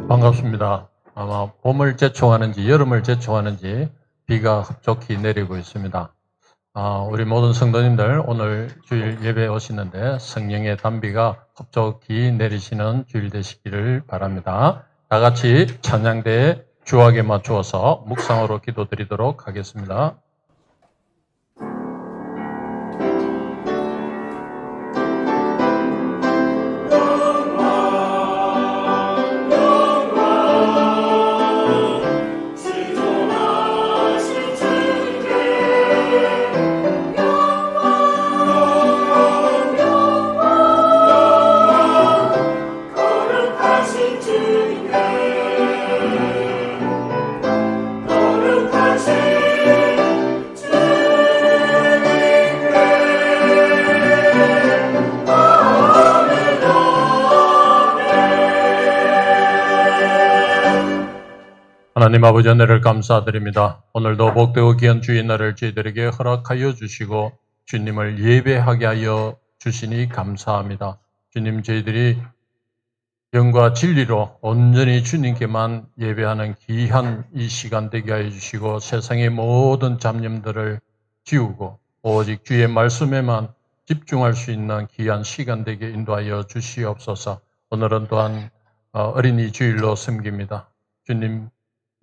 반갑습니다. 아마 봄을 제촉하는지 여름을 제촉하는지 비가 흡족히 내리고 있습니다. 우리 모든 성도님들 오늘 주일 예배에 오시는데 성령의 단비가 흡족히 내리시는 주일 되시기를 바랍니다. 다 같이 찬양대에 주악에 맞추어서 묵상으로 기도드리도록 하겠습니다. 하나님 아버지 은혜를 감사드립니다. 오늘도 복되고 귀한 주의 날을 저희들에게 허락하여 주시고 주님을 예배하게 하여 주시니 감사합니다. 주님, 저희들이 영과 진리로 온전히 주님께만 예배하는 귀한 이 시간 되게 하여 주시고 세상의 모든 잡념들을 지우고 오직 주의 말씀에만 집중할 수 있는 귀한 시간 되게 인도하여 주시옵소서. 오늘은 또한 어린이 주일로 섬깁니다. 주님,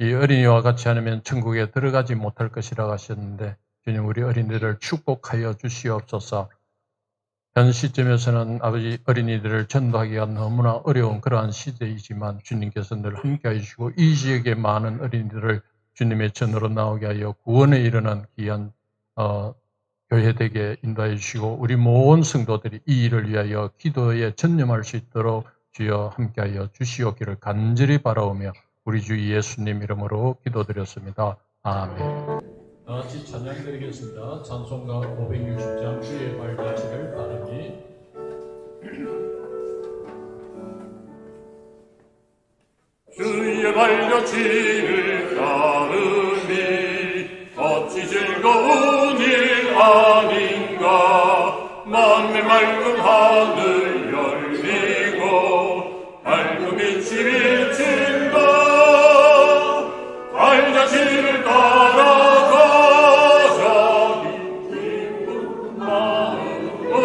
이 어린이와 같이 하면 천국에 들어가지 못할 것이라고 하셨는데 주님, 우리 어린이들을 축복하여 주시옵소서. 현 시점에서는 아버지 어린이들을 전도하기가 너무나 어려운 그러한 시대이지만 주님께서 늘 함께해 주시고 이 지역의 많은 어린이들을 주님의 전으로 나오게 하여 구원에 이르는 귀한 교회 되게 인도해 주시고 우리 모든 성도들이 이 일을 위하여 기도에 전념할 수 있도록 주여 함께하여 주시옵기를 간절히 바라오며 우리 주 예수님 이름으로 기도드렸습니다. 아멘. 다같이 찬양드리겠습니다. 찬송가 560장 주의 발자취를 따르니. 주의 발자취를 따르니 어찌 즐거운 일 아닌가. 만물 맑은 하늘 열리고 밝은 빛이 비친다. 발자취를 따라가자 기쁜 마음으로.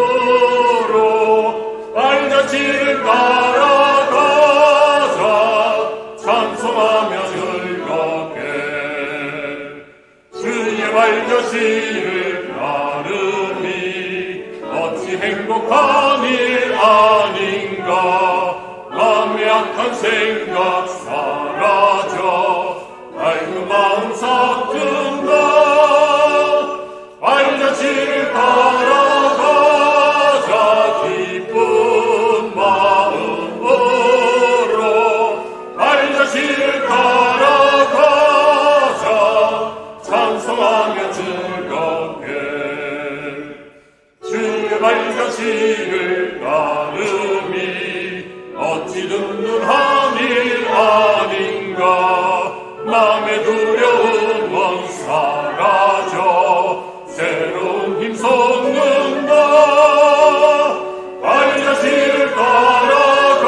발자취를 따라가자 찬송하며 즐겁게. 주의 발자취를 따르니 어찌 행복한 일 아닌가. 마음의 악한 생각 사라져 밝은 마음 삭든다. 발자취를 따라가자 기쁜 마음으로. 발자취를 따라가자 찬송하며 즐겁게. 주의 발자취를 따르니 어찌 든든한 일 아닌가. 마음의 두려운 원 사라져 새로운 힘 솟는다. 발자취를 따라가자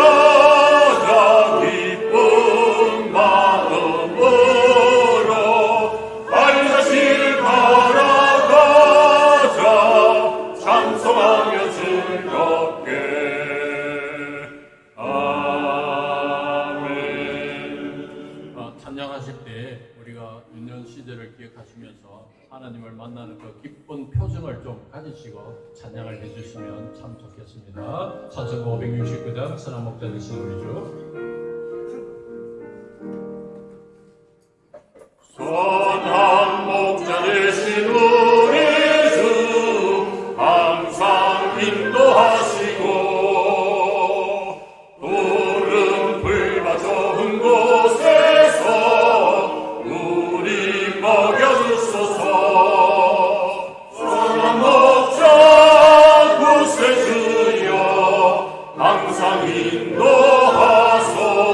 기쁜 마음으로. 발자취를 따라가자 찬송하며 즐겁게. 찬양하실 때 우리가 유년 시대를 기억하시면서 하나님을 만나는 그 기쁜 표정을 좀 가지시고 찬양을 해주시면 참 좋겠습니다. 찬송가 569장 선한 목자 되신 우리 주. 선한 목자 되신 우리 주 항상 인도하시고 푸른 풀과 좋은 곳에서 우리 먹여주소서. 선한 목자 구세주여 항상 인도하소서.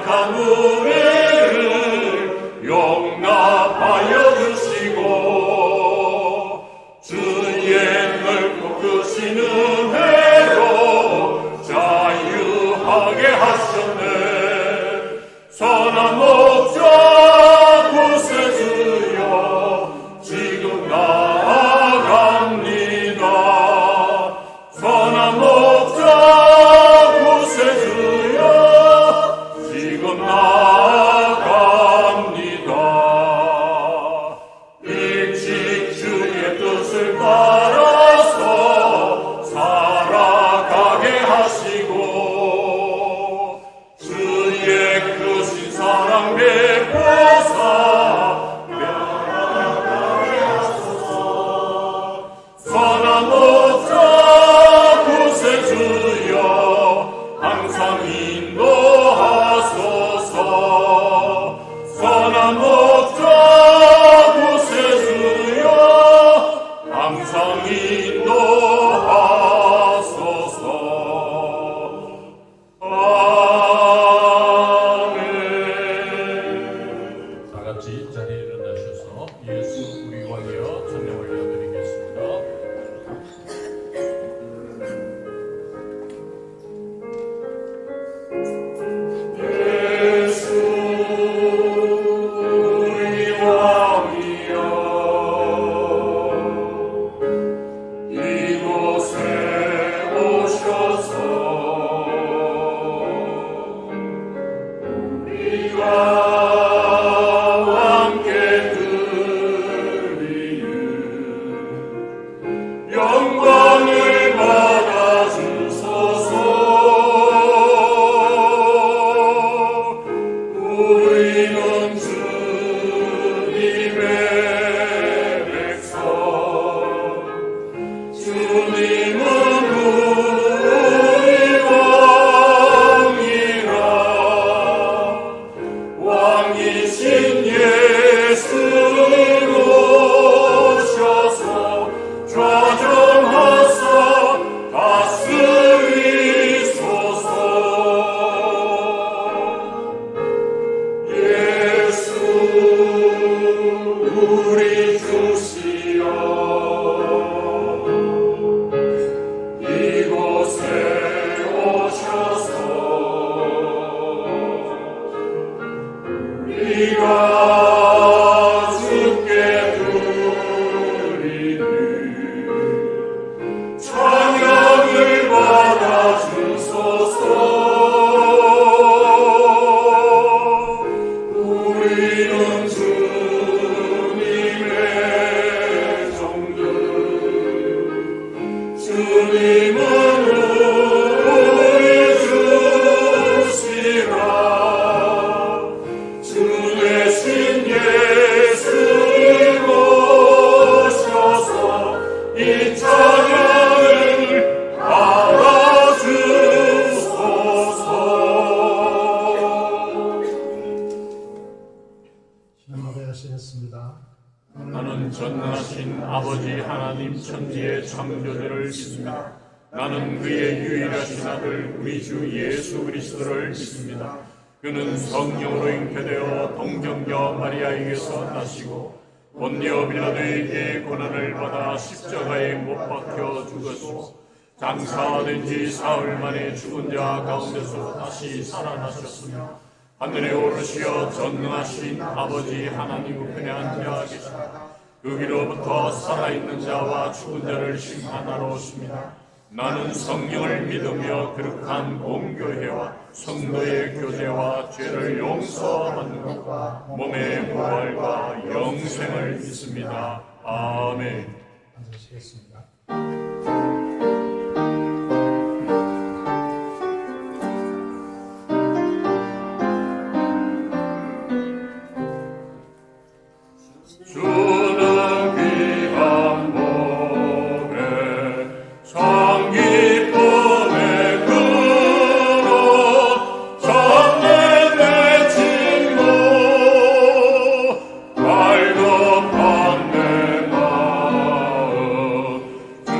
약한 우리를 용납하여 주시고 주의 넓고 크신 은혜로 자유하게 하셨네. 선한 목자 구세주여 지금 나아갑니다. 선한 목자 구세주여 지금 나아갑니다. 일찍 주의 뜻을 따라서 살아가게 하시고 주의 크신 사랑 베푸사 면하게 하소서. 선한 목자 구세주여 항상 인도하소서. 선한 목자 구세주여 항상 인도하소서. 아멘. 다 같이 자리에 일어나셔서 예수 우리 왕이여 찬양 올려드리겠습니다. 예수 우리 왕이여 이곳에 오셔서 우리가 함께 드리는 영광을 받아주소서. 우리는 주님의 백성, 주님은 우리 왕이라. 왕이신 예수를 오셔서 좌정하사 다스리소서. 예수 우리 주시여 이곳에 오셔서 우리가 주께 드리는 찬양을 받아주소서. 우리는 주님의 종들, 주님은 우리 주시라. 주 대신 예수를 모셔서 이 찬양을 받아주소서. 기도하시겠습니다. 나는 전능하신 아버지 하나님 천지의 창조주를 믿습니다. 나는 그의 유일하신 아들 우리 주 예수 그리스도를 믿습니다. 그는 성령으로 잉태되어 동정녀 마리아에게서 나시고 본디오 빌라도에게 고난을 받아 십자가에 못 박혀 죽었고 장사된 지 사흘 만에 죽은 자 가운데서 다시 살아나셨으며 하늘에 오르시어 전능하신 아버지 하나님 우편에 앉아 계시다. 그기로부터 살아있는 자와 죽은 자를 심판하러 오십니다. 나는 성령을 믿으며 거룩한 공교회와 성도의 교제와 죄를 용서받는 것과 몸의 부활과 영생을 믿습니다. 아멘. 앉으시겠습니다. 주는 귀한 복에 참 기쁨의 그릇 참된 내 친구 갈급한 내 마음 주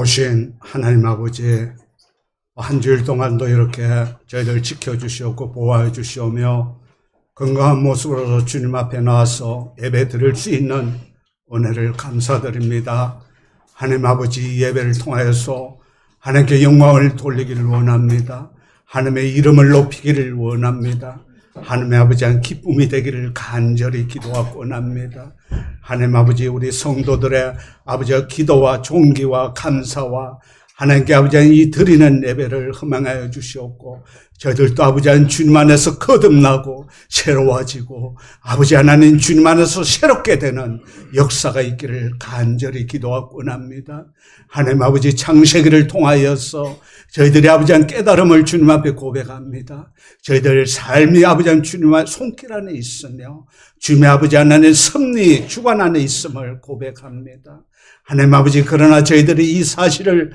좋으신 하나님 아버지, 한 주일 동안도 이렇게 저희들 지켜주시었고 보호해 주시오며 건강한 모습으로 주님 앞에 나와서 예배 드릴 수 있는 은혜를 감사드립니다. 하나님 아버지, 예배를 통하여서 하나님께 영광을 돌리기를 원합니다. 하나님의 이름을 높이기를 원합니다. 하나님의 아버지한 기쁨이 되기를 간절히 기도하고 원합니다. 하나님 아버지, 우리 성도들의 아버지의 기도와 존귀와 감사와 하나님께 아버지한 이 드리는 예배를 허망하여 주시옵고 저희들도 아버지한 주님 안에서 거듭나고 새로워지고 아버지 하나님 주님 안에서 새롭게 되는 역사가 있기를 간절히 기도하고 원합니다. 하나님 아버지, 창세기를 통하여서 저희들이 아버지한 깨달음을 주님 앞에 고백합니다. 저희들 삶이 아버지한 주님의 손길 안에 있으며 주님의 아버지 하나님의 섭리 주관 안에 있음을 고백합니다. 하나님 아버지, 그러나 저희들이 이 사실을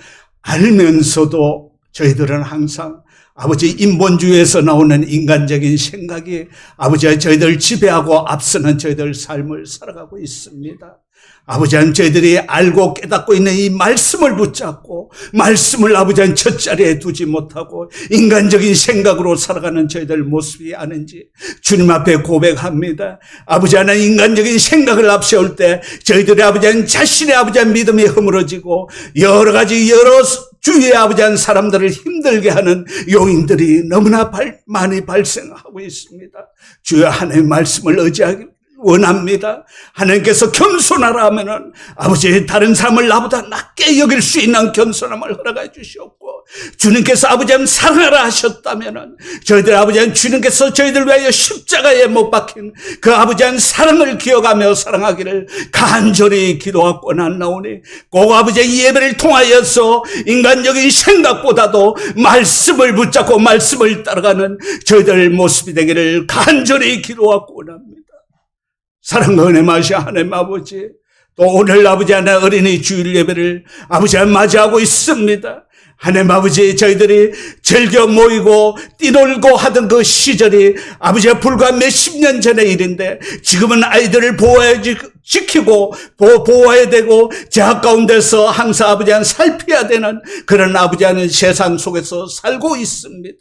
알면서도 저희들은 항상 아버지 인본주의에서 나오는 인간적인 생각이 아버지와 저희들 지배하고 앞서는 저희들 삶을 살아가고 있습니다. 아버지는 저희들이 알고 깨닫고 있는 이 말씀을 붙잡고 말씀을 아버지는 첫자리에 두지 못하고 인간적인 생각으로 살아가는 저희들 모습이 아닌지 주님 앞에 고백합니다. 아버지 하나님, 인간적인 생각을 앞세울 때 저희들이 아버지는 자신의 아버지는 믿음이 허물어지고 여러 가지 주위의 아버지한 사람들을 힘들게 하는 요인들이 너무나 많이 발생하고 있습니다. 주여, 하나님의 말씀을 의지하기 원합니다. 하나님께서 겸손하라 하면은 아버지, 다른 사람을 나보다 낮게 여길 수 있는 겸손함을 허락해 주시옵고, 주님께서 아버지 사랑하라 하셨다면은 저희들 아버지 주님께서 저희들 위하여 십자가에 못 박힌 그 아버지 사랑을 기억하며 사랑하기를 간절히 기도하고 원하오니 꼭 아버지의 예배를 통하여서 인간적인 생각보다도 말씀을 붙잡고 말씀을 따라가는 저희들 모습이 되기를 간절히 기도하고 원합니다. 사랑과 은혜 마시 하나님 아버지, 또 오늘 아버지 하나 어린이 주일 예배를 아버지 맞이하고 있습니다. 하나님 아버지, 저희들이 즐겨 모이고 뛰놀고 하던 그 시절이 아버지 불과 몇십 년 전의 일인데 지금은 아이들을 지키고 보호해야 되고 제약 가운데서 항상 아버지 살펴야 되는 그런 아버지 하는 세상 속에서 살고 있습니다.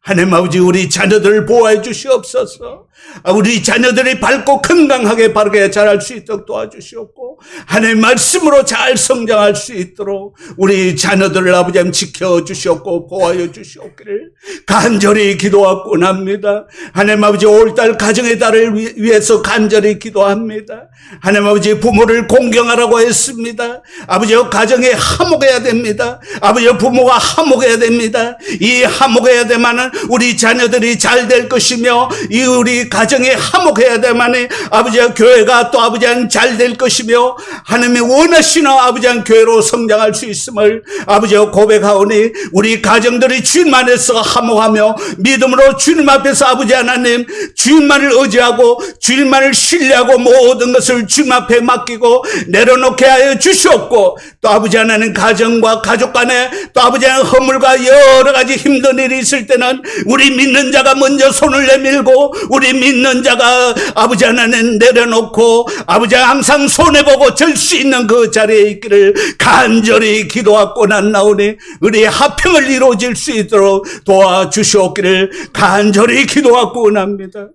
하나님 아버지, 우리 자녀들을 보호해 주시옵소서. 우리 자녀들이 밝고 건강하게 바르게 자랄 수 있도록 도와주시옵고 하나님 말씀으로 잘 성장할 수 있도록 우리 자녀들을 아버지 지켜주시옵고 보호하여 주시옵기를 간절히 기도하고 합니다. 하나님 아버지, 올달 가정의 달을 위해서 간절히 기도합니다. 하나님 아버지, 부모를 공경하라고 했습니다. 아버지, 가정에 화목해야 됩니다. 아버지, 부모가 화목해야 됩니다. 이 화목해야 되면은 우리 자녀들이 잘 될 것이며 이 우리 가정에 화목해야 되만이 아버지 교회가 또 아버지 잘 될 것이며 하나님이 원하시는 아버지 교회로 성장할 수 있음을 아버지 고백하오니 우리 가정들이 주님 안에서 화목하며 믿음으로 주님 앞에서 아버지 하나님 주님만을 의지하고 주님만을 신뢰하고 모든 것을 주님 앞에 맡기고 내려놓게 하여 주시옵고 또 아버지 하나님 가정과 가족 간에 또 아버지 하나님 허물과 여러 가지 힘든 일이 있을 때는 우리 믿는 자가 먼저 손을 내밀고 우리 믿는 자가 아버지 하나님 내려놓고 아버지 항상 손해보고 절 수 있는 그 자리에 있기를 간절히 기도하고 나오니 우리의 화평을 이루어질 수 있도록 도와주시옵기를 간절히 기도하고 원합니다.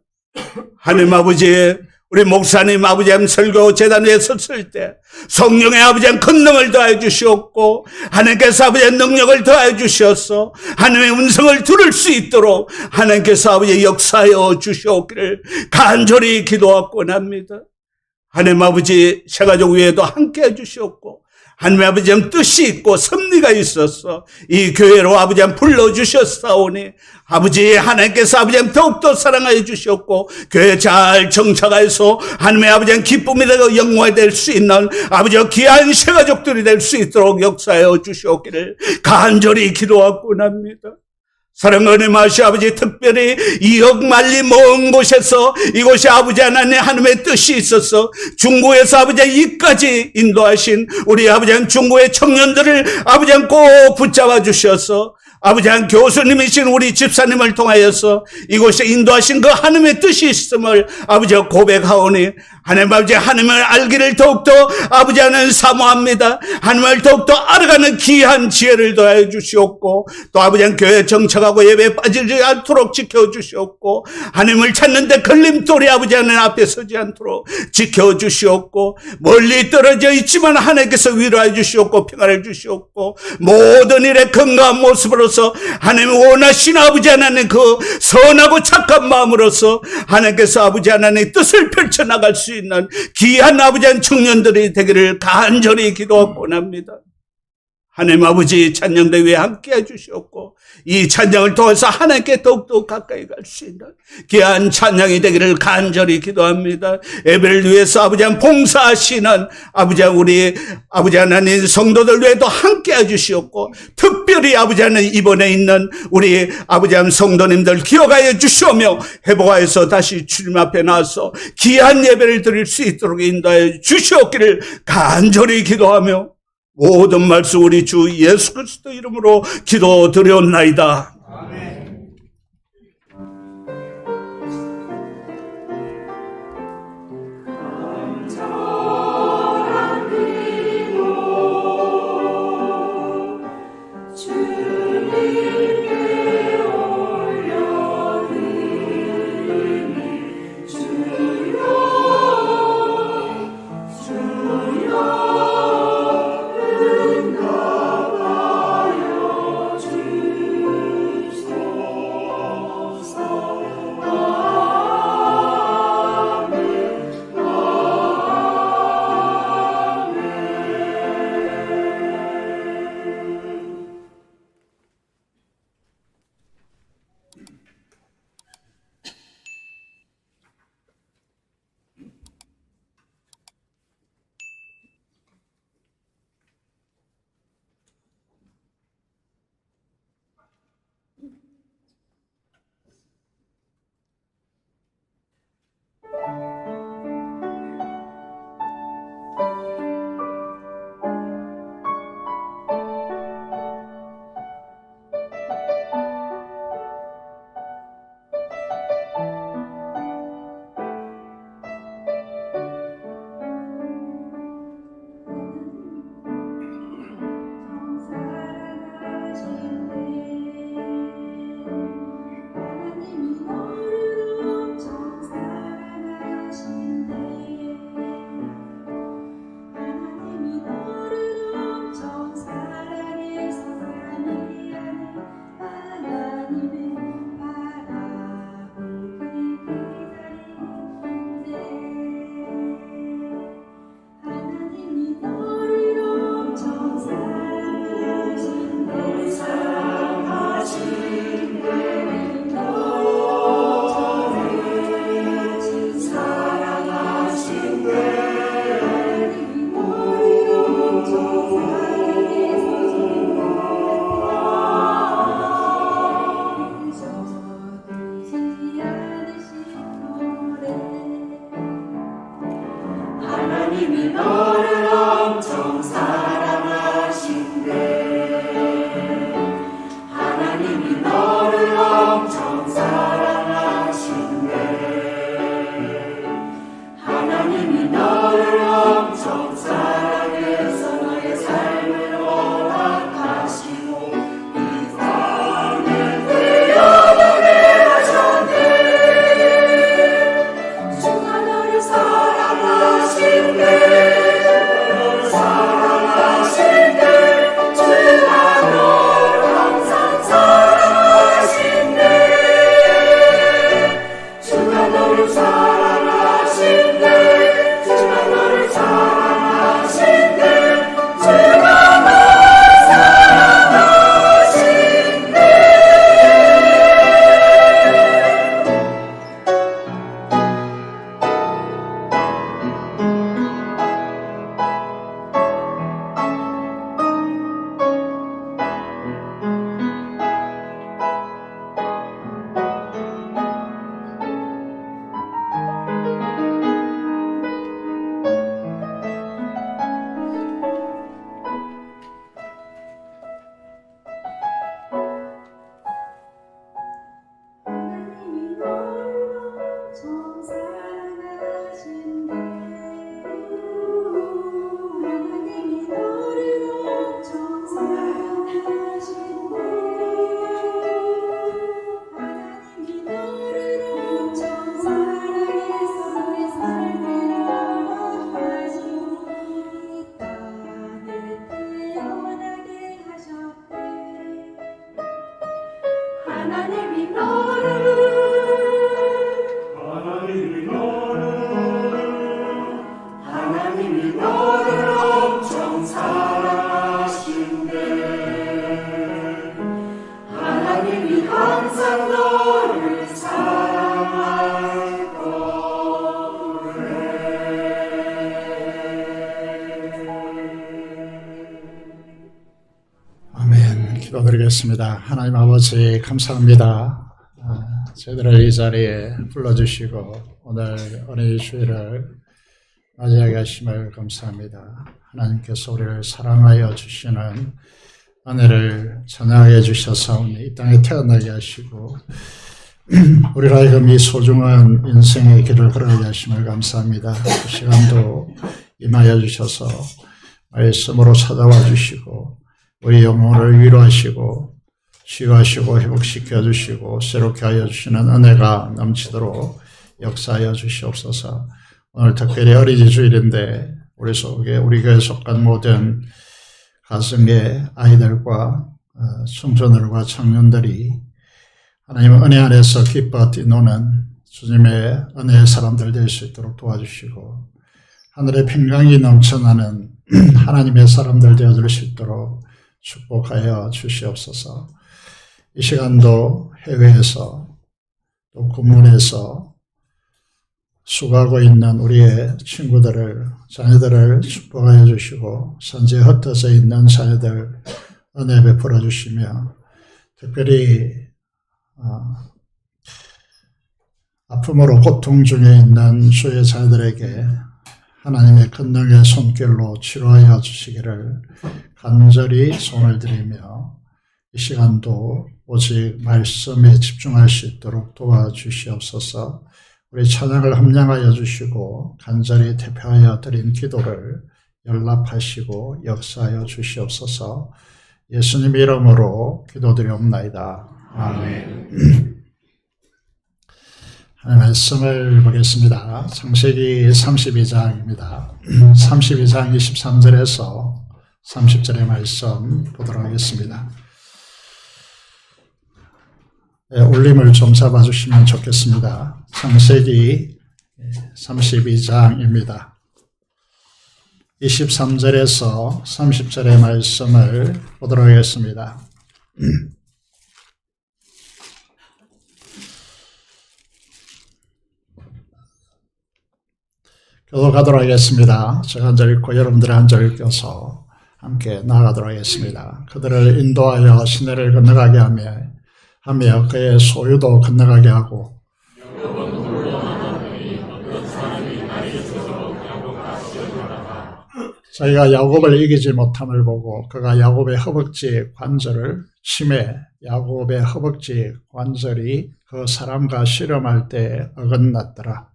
하나님 아버지, 우리 목사님 아버지 설교 재단 위에 섰을 때 성령의 아버지 권능을 더하여 주시옵고 하나님께서 아버지 능력을 더하여 주셔서 하나님의 음성을 들을 수 있도록 하나님께서 아버지 역사하여 주시옵기를 간절히 기도하고 합니다. 하나님 아버지, 새가족 위에도 함께해 주시옵고 하나님의 아버지 뜻이 있고 섭리가 있어서 이 교회로 아버지 불러주셨사오니 아버지 하나님께서 아버지 더욱더 사랑하여 주셨고 교회 잘 정착해서 하나님의 아버지 기쁨이 되고 영광이 될 수 있는 아버지 귀한 새가족들이 될 수 있도록 역사하여 주시옵기를 간절히 기도하고 합니다. 사랑하는 마시 아버지, 특별히 이역 말리 먼 곳에서 이곳이 아버지 하나님의 뜻이 있어서 중국에서 아버지 이까지 인도하신 우리 아버지 중국의 청년들을 아버지 꼭 붙잡아 주셔서 아버지 한 교수님이신 우리 집사님을 통하여서 이곳에 인도하신 그 하나님의 뜻이 있음을 아버지 고백하오니 하나님 아버지 하나님을 알기를 더욱더 아버지 하나님 사모합니다. 하나님을 더욱더 알아가는 귀한 지혜를 더하여 주시옵고 또 아버지 한 교회 정착하고 예배에 빠지지 않도록 지켜주시옵고 하나님을 찾는데 걸림돌이 아버지 하나님 앞에 서지 않도록 지켜주시옵고 멀리 떨어져 있지만 하나님께서 위로해 주시옵고 평안을 주시옵고 모든 일에 건강한 모습으로서 하나님 원하신 아버지 하나님 그 선하고 착한 마음으로서 하나님께서 아버지 하나님의 뜻을 펼쳐나갈 수 있는 귀한 아버지 하나님 청년들이 되기를 간절히 기도하고 원합니다. 하나님 아버지 찬양대회에 함께해 주시옵고 이 찬양을 통해서 하나님께 더욱더 가까이 갈 수 있는 귀한 찬양이 되기를 간절히 기도합니다. 예배를 위해서 아버지 하나님 봉사하시는 아버지 하나님 우리 아버지 하나님 성도들 위해도 함께해 주시옵고 특별히 아버지 하나님 이번에 있는 우리 아버지 하나님 성도님들 기억하여 주시오며 회복하여서 다시 주님 앞에 나와서 귀한 예배를 드릴 수 있도록 인도하여 주시옵기를 간절히 기도하며 모든 말씀 우리 주 예수 그리스도 이름으로 기도드렸나이다. 하나님이 너를 엄청 사랑하신대. 하나님이 항상 너를 사랑할 거래. 아멘. 기도드리겠습니다. 하나님 아버지 감사합니다. 저희들을 이 자리에 불러주시고 오늘 은혜의 주일을 맞이하게 하심을 감사합니다. 하나님께서 우리를 사랑하여 주시는 은혜를 전하게 주셔서 이 땅에 태어나게 하시고 우리로 하여금 이 소중한 인생의 길을 걸어가게 하심을 감사합니다. 그 시간도 임하여 주셔서 말씀으로 찾아와 주시고 우리 영혼을 위로하시고 치유하시고 회복시켜 주시고 새롭게 하여 주시는 은혜가 넘치도록 역사하여 주시옵소서. 오늘 특별히 어린이 주일인데 우리 교회에 속한 모든 가정의 아이들과 청소년들과 청년들이 하나님의 은혜 안에서 기뻐 뛰노는 주님의 은혜의 사람들 될 수 있도록 도와주시고 하늘의 평강이 넘쳐나는 하나님의 사람들 되어줄 수 있도록 축복하여 주시옵소서. 이 시간도 해외에서 또 국문에서 수고하고 있는 우리의 친구들을, 자녀들을 축복하여 주시고 산지에 흩어져 있는 자녀들 은혜 베풀어 주시며 특별히 아픔으로 고통 중에 있는 주의 자녀들에게 하나님의 권능의 손길로 치료하여 주시기를 간절히 손을 드리며 이 시간도 오직 말씀에 집중할 수 있도록 도와주시옵소서. 우리 찬양을 함량하여 주시고 간절히 대표하여 드린 기도를 연락하시고 역사하여 주시옵소서. 예수님 이름으로 기도드리옵나이다. 아멘. 하나님의 말씀을 보겠습니다. 창세기 32장입니다. 32장 23절에서 30절의 말씀 보도록 하겠습니다. 네, 울림을 좀 잡아주시면 좋겠습니다. 창세기 32장입니다. 23절에서 30절의 말씀을 보도록 하겠습니다. 교도가도록 하겠습니다. 제가 한 절 읽고 여러분들 한 절 읽어서 함께 나아가도록 하겠습니다. 그들을 인도하여 시내를 건너가게 하며 그의 소유도 건너가게 하고 자기가 야곱을 이기지 못함을 보고 그가 야곱의 허벅지 관절을 치매 야곱의 허벅지 관절이 그 사람과 씨름할 때 어긋났더라.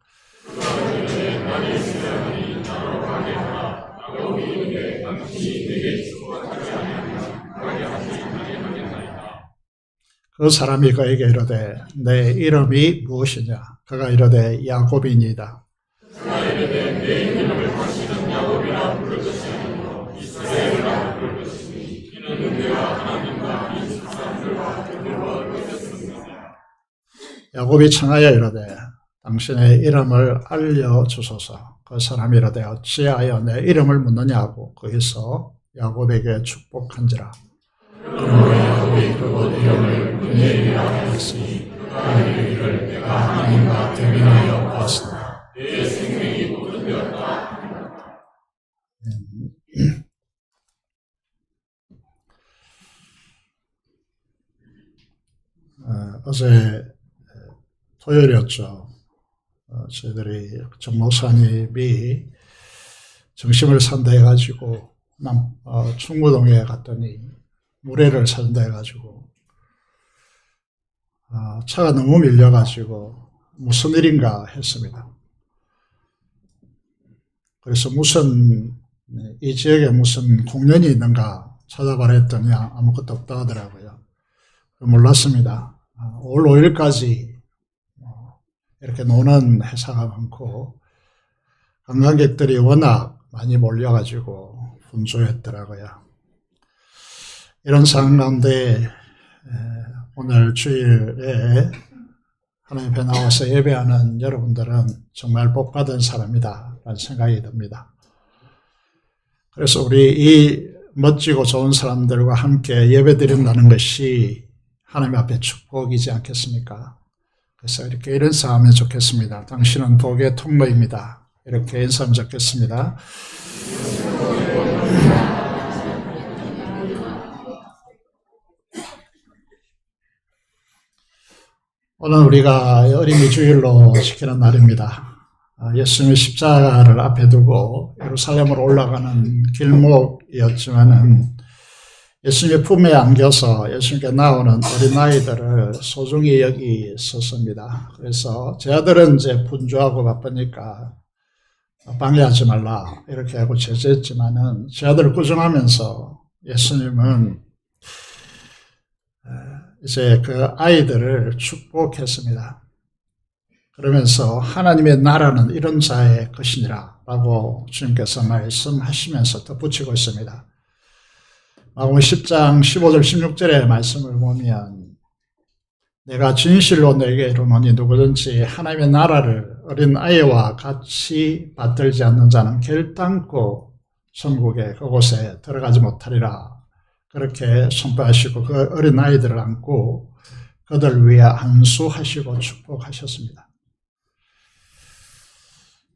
그 사람이 그에게 이르되 내 이름이 무엇이냐? 그가 이르되 야곱이니이다. 그가 이르되 내 이름을 다시는 야곱이라 부를 것이 아니고 이스라엘이라 부를 것이니 이는 내가 하나님과 이 사람들과 교류할 것이었습니다. 야곱이 청하여 이르되 당신의 이름을 알려주소서. 그 사람이 이르되 어찌하여 내 이름을 묻느냐고 거기서 야곱에게 축복한지라. 그러므로 야곱이 그곳 이름을 브니엘이라 하였으니 그가 이르기를 내가 하나님과 대면하여 보았으나 내 생명이 모든되었다. 어제 토요일이었죠. 저희들이 정 목사님이 정심을 산다 해가지고 충무동에 갔더니 물회를 사준다 해가지고 차가 너무 밀려가지고 무슨 일인가 했습니다. 그래서 이 지역에 무슨 공연이 있는가 찾아봐라 했더니 아무것도 없다 하더라고요. 몰랐습니다. 올 5일까지 이렇게 노는 회사가 많고 관광객들이 워낙 많이 몰려가지고 분주했더라고요. 이런 상황 가운데 오늘 주일에 하나님 앞에 나와서 예배하는 여러분들은 정말 복받은 사람이다 라는 생각이 듭니다. 그래서 우리 이 멋지고 좋은 사람들과 함께 예배 드린다는 것이 하나님 앞에 축복이지 않겠습니까? 그래서 이렇게 인사하면 좋겠습니다. 당신은 복의 통로입니다. 이렇게 인사하면 좋겠습니다. 오늘 우리가 어린이 주일로 지키는 날입니다. 예수님의 십자가를 앞에 두고 예루살렘으로 올라가는 길목이었지만은 예수님의 품에 안겨서 예수님께 나오는 어린아이들을 소중히 여기 있었습니다. 그래서 제 아들은 이제 분주하고 바쁘니까 방해하지 말라 이렇게 하고 제재했지만은 제 아들을 꾸중하면서 예수님은 이제 그 아이들을 축복했습니다. 그러면서 하나님의 나라는 이런 자의 것이니라 라고 주님께서 말씀하시면서 덧붙이고 있습니다. 마가복음 10장 15절 16절의 말씀을 보면 내가 진실로 내게 이르노니 누구든지 하나님의 나라를 어린아이와 같이 받들지 않는 자는 결단코 천국에 그곳에 들어가지 못하리라. 그렇게 선포하시고 그 어린아이들을 안고 그들 위해 안수하시고 축복하셨습니다.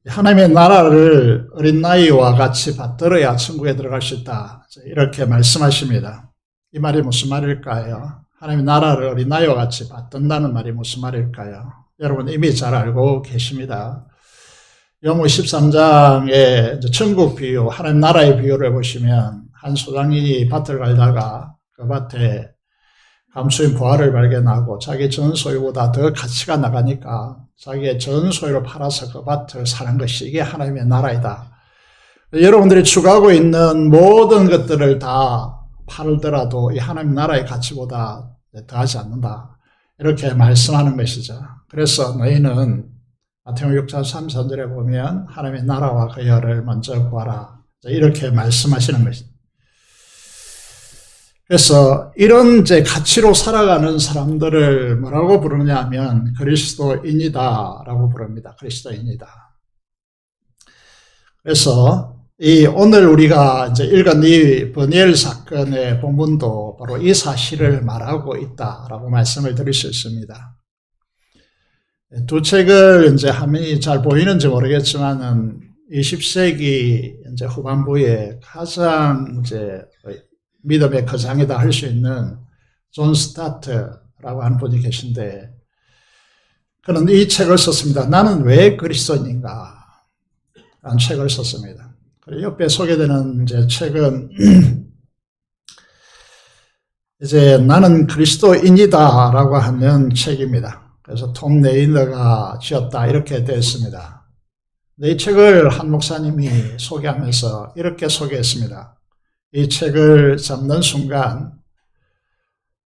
하나님의 나라를 어린아이와 같이 받들어야 천국에 들어갈 수 있다. 이렇게 말씀하십니다. 이 말이 무슨 말일까요? 하나님의 나라를 어린아이와 같이 받든다는 말이 무슨 말일까요? 여러분 이미 잘 알고 계십니다. 요한복음 13장의 천국 비유, 하나님 나라의 비유를 보시면 한 소장인이 밭을 갈다가 그 밭에 감수인 부화를 발견하고 자기 전 소유보다 더 가치가 나가니까 자기의 전 소유를 팔아서 그 밭을 사는 것이 이게 하나님의 나라이다. 여러분들이 추구하고 있는 모든 것들을 다 팔더라도 이 하나님 나라의 가치보다 더하지 않는다. 이렇게 말씀하는 것이죠. 그래서 너희는 마태복음 6장 33절에 보면 하나님의 나라와 그 의를 먼저 구하라. 이렇게 말씀하시는 것입니다. 그래서 이런 이제 가치로 살아가는 사람들을 뭐라고 부르냐 하면 그리스도인이다라고 부릅니다. 그리스도인이다. 그래서 오늘 우리가 이제 읽은 이 버니엘 사건의 본문도 바로 이 사실을 말하고 있다라고 말씀을 드릴 수 있습니다. 두 책을 이제 화면이 잘 보이는지 모르겠지만은 20세기 이제 후반부에 가장 이제 믿음의 거장이다 할 수 있는 존 스타트라고 하는 분이 계신데 그는 이 책을 썼습니다. 나는 왜 그리스도인인가? 라는 책을 썼습니다. 그리고 옆에 소개되는 이제 책은 이제 나는 그리스도인이다 라고 하는 책입니다. 그래서 톰 레이너가 지었다 이렇게 되어 있습니다. 이 책을 한 목사님이 소개하면서 이렇게 소개했습니다. 이 책을 잡는 순간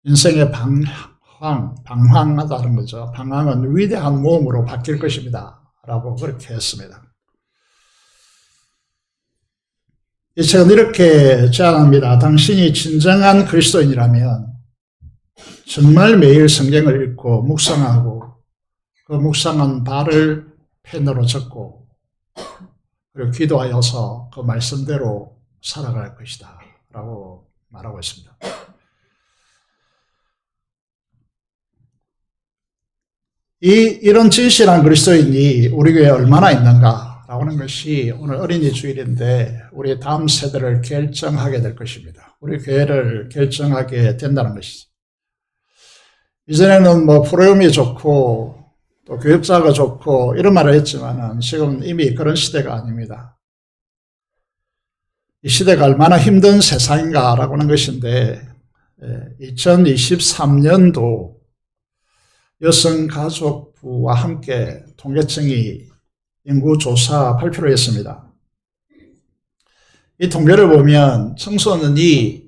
인생의 방황하다는 거죠. 방황은 위대한 모험으로 바뀔 것입니다. 라고 그렇게 했습니다. 이 책은 이렇게 제안합니다. 당신이 진정한 그리스도인이라면 정말 매일 성경을 읽고 묵상하고 그 묵상한 바를 펜으로 적고 그리고 기도하여서 그 말씀대로 살아갈 것이다 라고 말하고 있습니다. 이런 진실한 그리스도인이 우리 교회에 얼마나 있는가 라고 하는 것이 오늘 어린이 주일인데 우리 다음 세대를 결정하게 될 것입니다. 우리 교회를 결정하게 된다는 것이죠. 이전에는 뭐 프로그램이 좋고 또 교육자가 좋고 이런 말을 했지만은 지금은 이미 그런 시대가 아닙니다. 이 시대가 얼마나 힘든 세상인가라고 하는 것인데 2023년도 여성가족부와 함께 통계청이 인구조사 발표를 했습니다. 이 통계를 보면 청소년이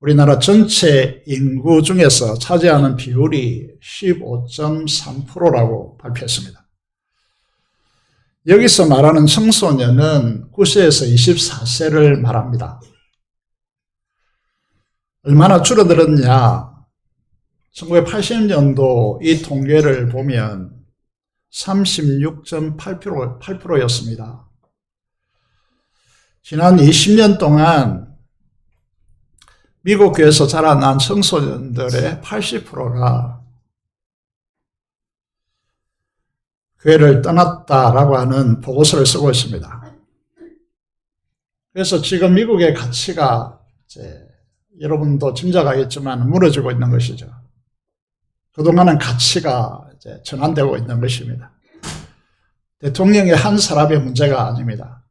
우리나라 전체 인구 중에서 차지하는 비율이 15.3%라고 발표했습니다. 여기서 말하는 청소년은 9세에서 24세를 말합니다. 얼마나 줄어들었냐? 1980년도 이 통계를 보면 36.8%였습니다. 지난 20년 동안 미국 교회에서 자라난 청소년들의 80%가 교회를 떠났다라고 하는 보고서를 쓰고 있습니다. 그래서 지금 미국의 가치가 여러분도 짐작하겠지만 무너지고 있는 것이죠. 그동안은 가치가 전환되고 있는 것입니다. 대통령의 한 사람의 문제가 아닙니다.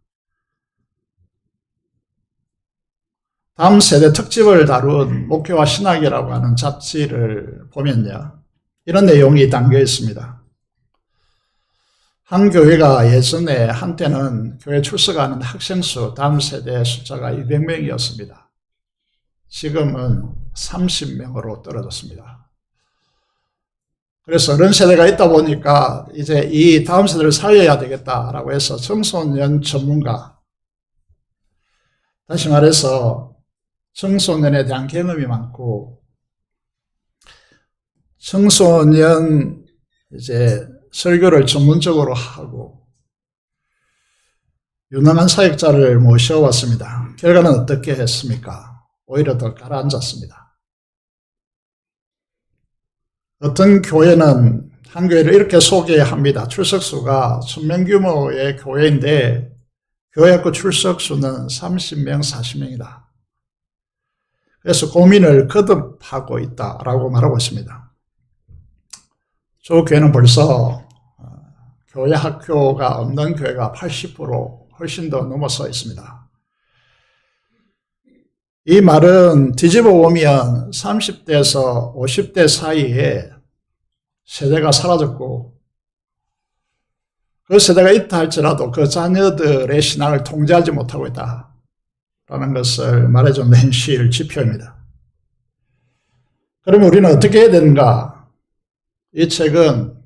다음 세대 특집을 다룬 목회와 신학이라고 하는 잡지를 보면요, 이런 내용이 담겨 있습니다. 한 교회가 예전에 한때는 교회 출석하는 학생 수 다음 세대 숫자가 200명이었습니다. 지금은 30명으로 떨어졌습니다. 그래서 어른 세대가 있다 보니까 이제 이 다음 세대를 살려야 되겠다라고 해서 청소년 전문가, 다시 말해서 청소년에 대한 경험이 많고 청소년 설교를 전문적으로 하고 유능한 사역자를 모셔왔습니다. 결과는 어떻게 했습니까? 오히려 더 가라앉았습니다. 어떤 교회는 한 교회를 이렇게 소개합니다. 출석수가 1000명 규모의 교회인데 교회 학교 출석수는 30명, 40명이다. 그래서 고민을 거듭하고 있다라고 말하고 있습니다. 저 교회는 벌써 교회 학교가 없는 교회가 80% 훨씬 더 넘어서 있습니다. 이 말은 뒤집어 보면 30대에서 50대 사이에 세대가 사라졌고 그 세대가 있다 할지라도 그 자녀들의 신앙을 통제하지 못하고 있다라는 것을 말해주는 현실 지표입니다. 그러면 우리는 어떻게 해야 되는가? 이 책은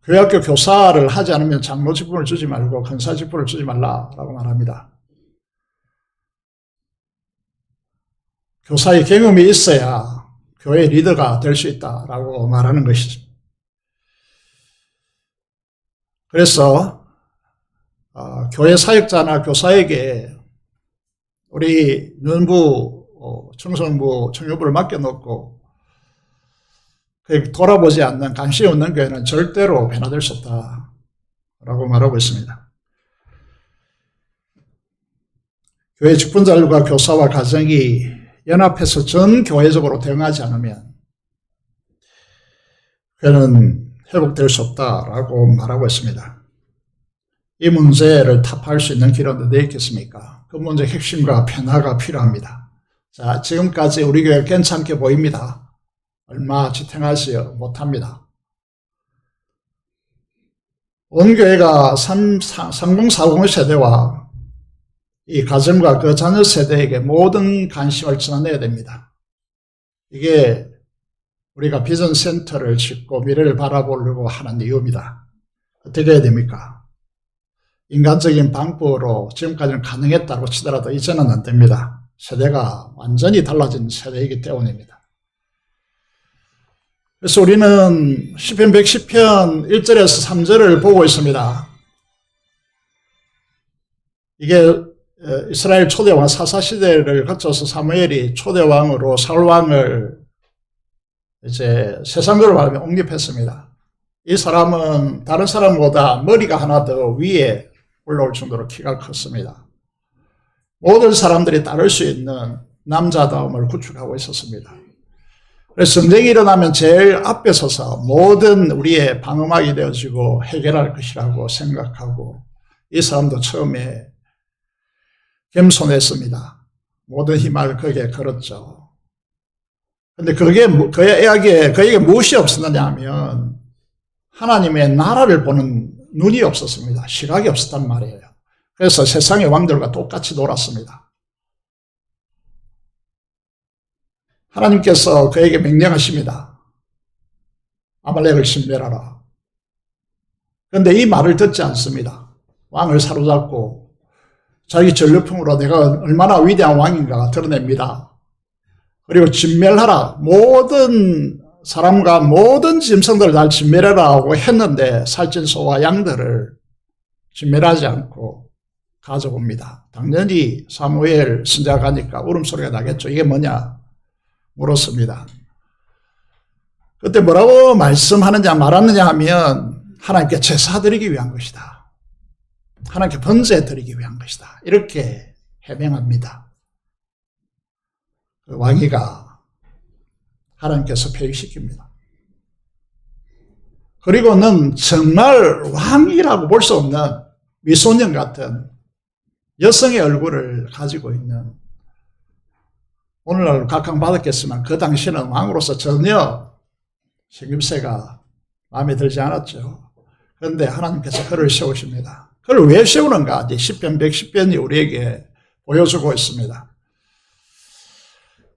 교회학교 교사를 하지 않으면 장로 직분을 주지 말고 권사 직분을 주지 말라라고 말합니다. 교사의 경험이 있어야 교회 리더가 될 수 있다라고 말하는 것이죠. 그래서 교회 사역자나 교사에게 우리 유년부, 청소년부, 청년부를 맡겨놓고 돌아보지 않는, 관심이 없는 교회는 절대로 변화될 수 없다라고 말하고 있습니다. 교회 직분자들과 교사와 가정이 연합해서 전 교회적으로 대응하지 않으면 교회는 회복될 수 없다라고 말하고 있습니다. 이 문제를 타파할 수 있는 길은 어디에 있겠습니까? 그 문제의 핵심과 변화가 필요합니다. 자, 지금까지 우리 교회 괜찮게 보입니다. 얼마 지탱하지 못합니다. 온 교회가 3040 세대와 이 가정과 그 자녀 세대에게 모든 관심을 전환해야 됩니다. 이게 우리가 비전 센터를 짓고 미래를 바라보려고 하는 이유입니다. 어떻게 해야 됩니까? 인간적인 방법으로 지금까지는 가능했다고 치더라도 이제는 안 됩니다. 세대가 완전히 달라진 세대이기 때문입니다. 그래서 우리는 시편 110편 1절에서 3절을 보고 있습니다. 이게 이스라엘 초대왕 사사시대를 거쳐서 사무엘이 초대왕으로 사울왕을 세상으로 말하면 옹립했습니다. 이 사람은 다른 사람보다 머리가 하나 더 위에 올라올 정도로 키가 컸습니다. 모든 사람들이 따를 수 있는 남자다움을 구축하고 있었습니다. 그래서 전쟁이 일어나면 제일 앞에 서서 모든 우리의 방어막이 되어지고 해결할 것이라고 생각하고 이 사람도 처음에 겸손했습니다. 모든 힘을 거기에 걸었죠. 그런데 그에게 무엇이 없었느냐 하면 하나님의 나라를 보는 눈이 없었습니다. 시각이 없었단 말이에요. 그래서 세상의 왕들과 똑같이 놀았습니다. 하나님께서 그에게 명령하십니다. 아말렉을 신멸하라. 그런데 이 말을 듣지 않습니다. 왕을 사로잡고 자기 전력품으로 내가 얼마나 위대한 왕인가 드러냅니다. 그리고 진멸하라. 모든 사람과 모든 짐승들을 다 진멸하라고 했는데 살찐소와 양들을 진멸하지 않고 가져옵니다. 당연히 사무엘 선지자가 가니까 울음소리가 나겠죠. 이게 뭐냐 물었습니다. 그때 뭐라고 말씀하느냐 말하느냐 하면 하나님께 제사 드리기 위한 것이다. 하나님께 번제 드리기 위한 것이다. 이렇게 해명합니다. 그 왕이가 하나님께서 폐위시킵니다. 그리고는 정말 왕이라고 볼 수 없는 미소년 같은 여성의 얼굴을 가지고 있는, 오늘날 각광받았겠지만 그 당시에는 왕으로서 전혀 생김새가 마음에 들지 않았죠. 그런데 하나님께서 그를 세우십니다. 그를 왜 세우는가? 이제 10편 110편이 우리에게 보여주고 있습니다.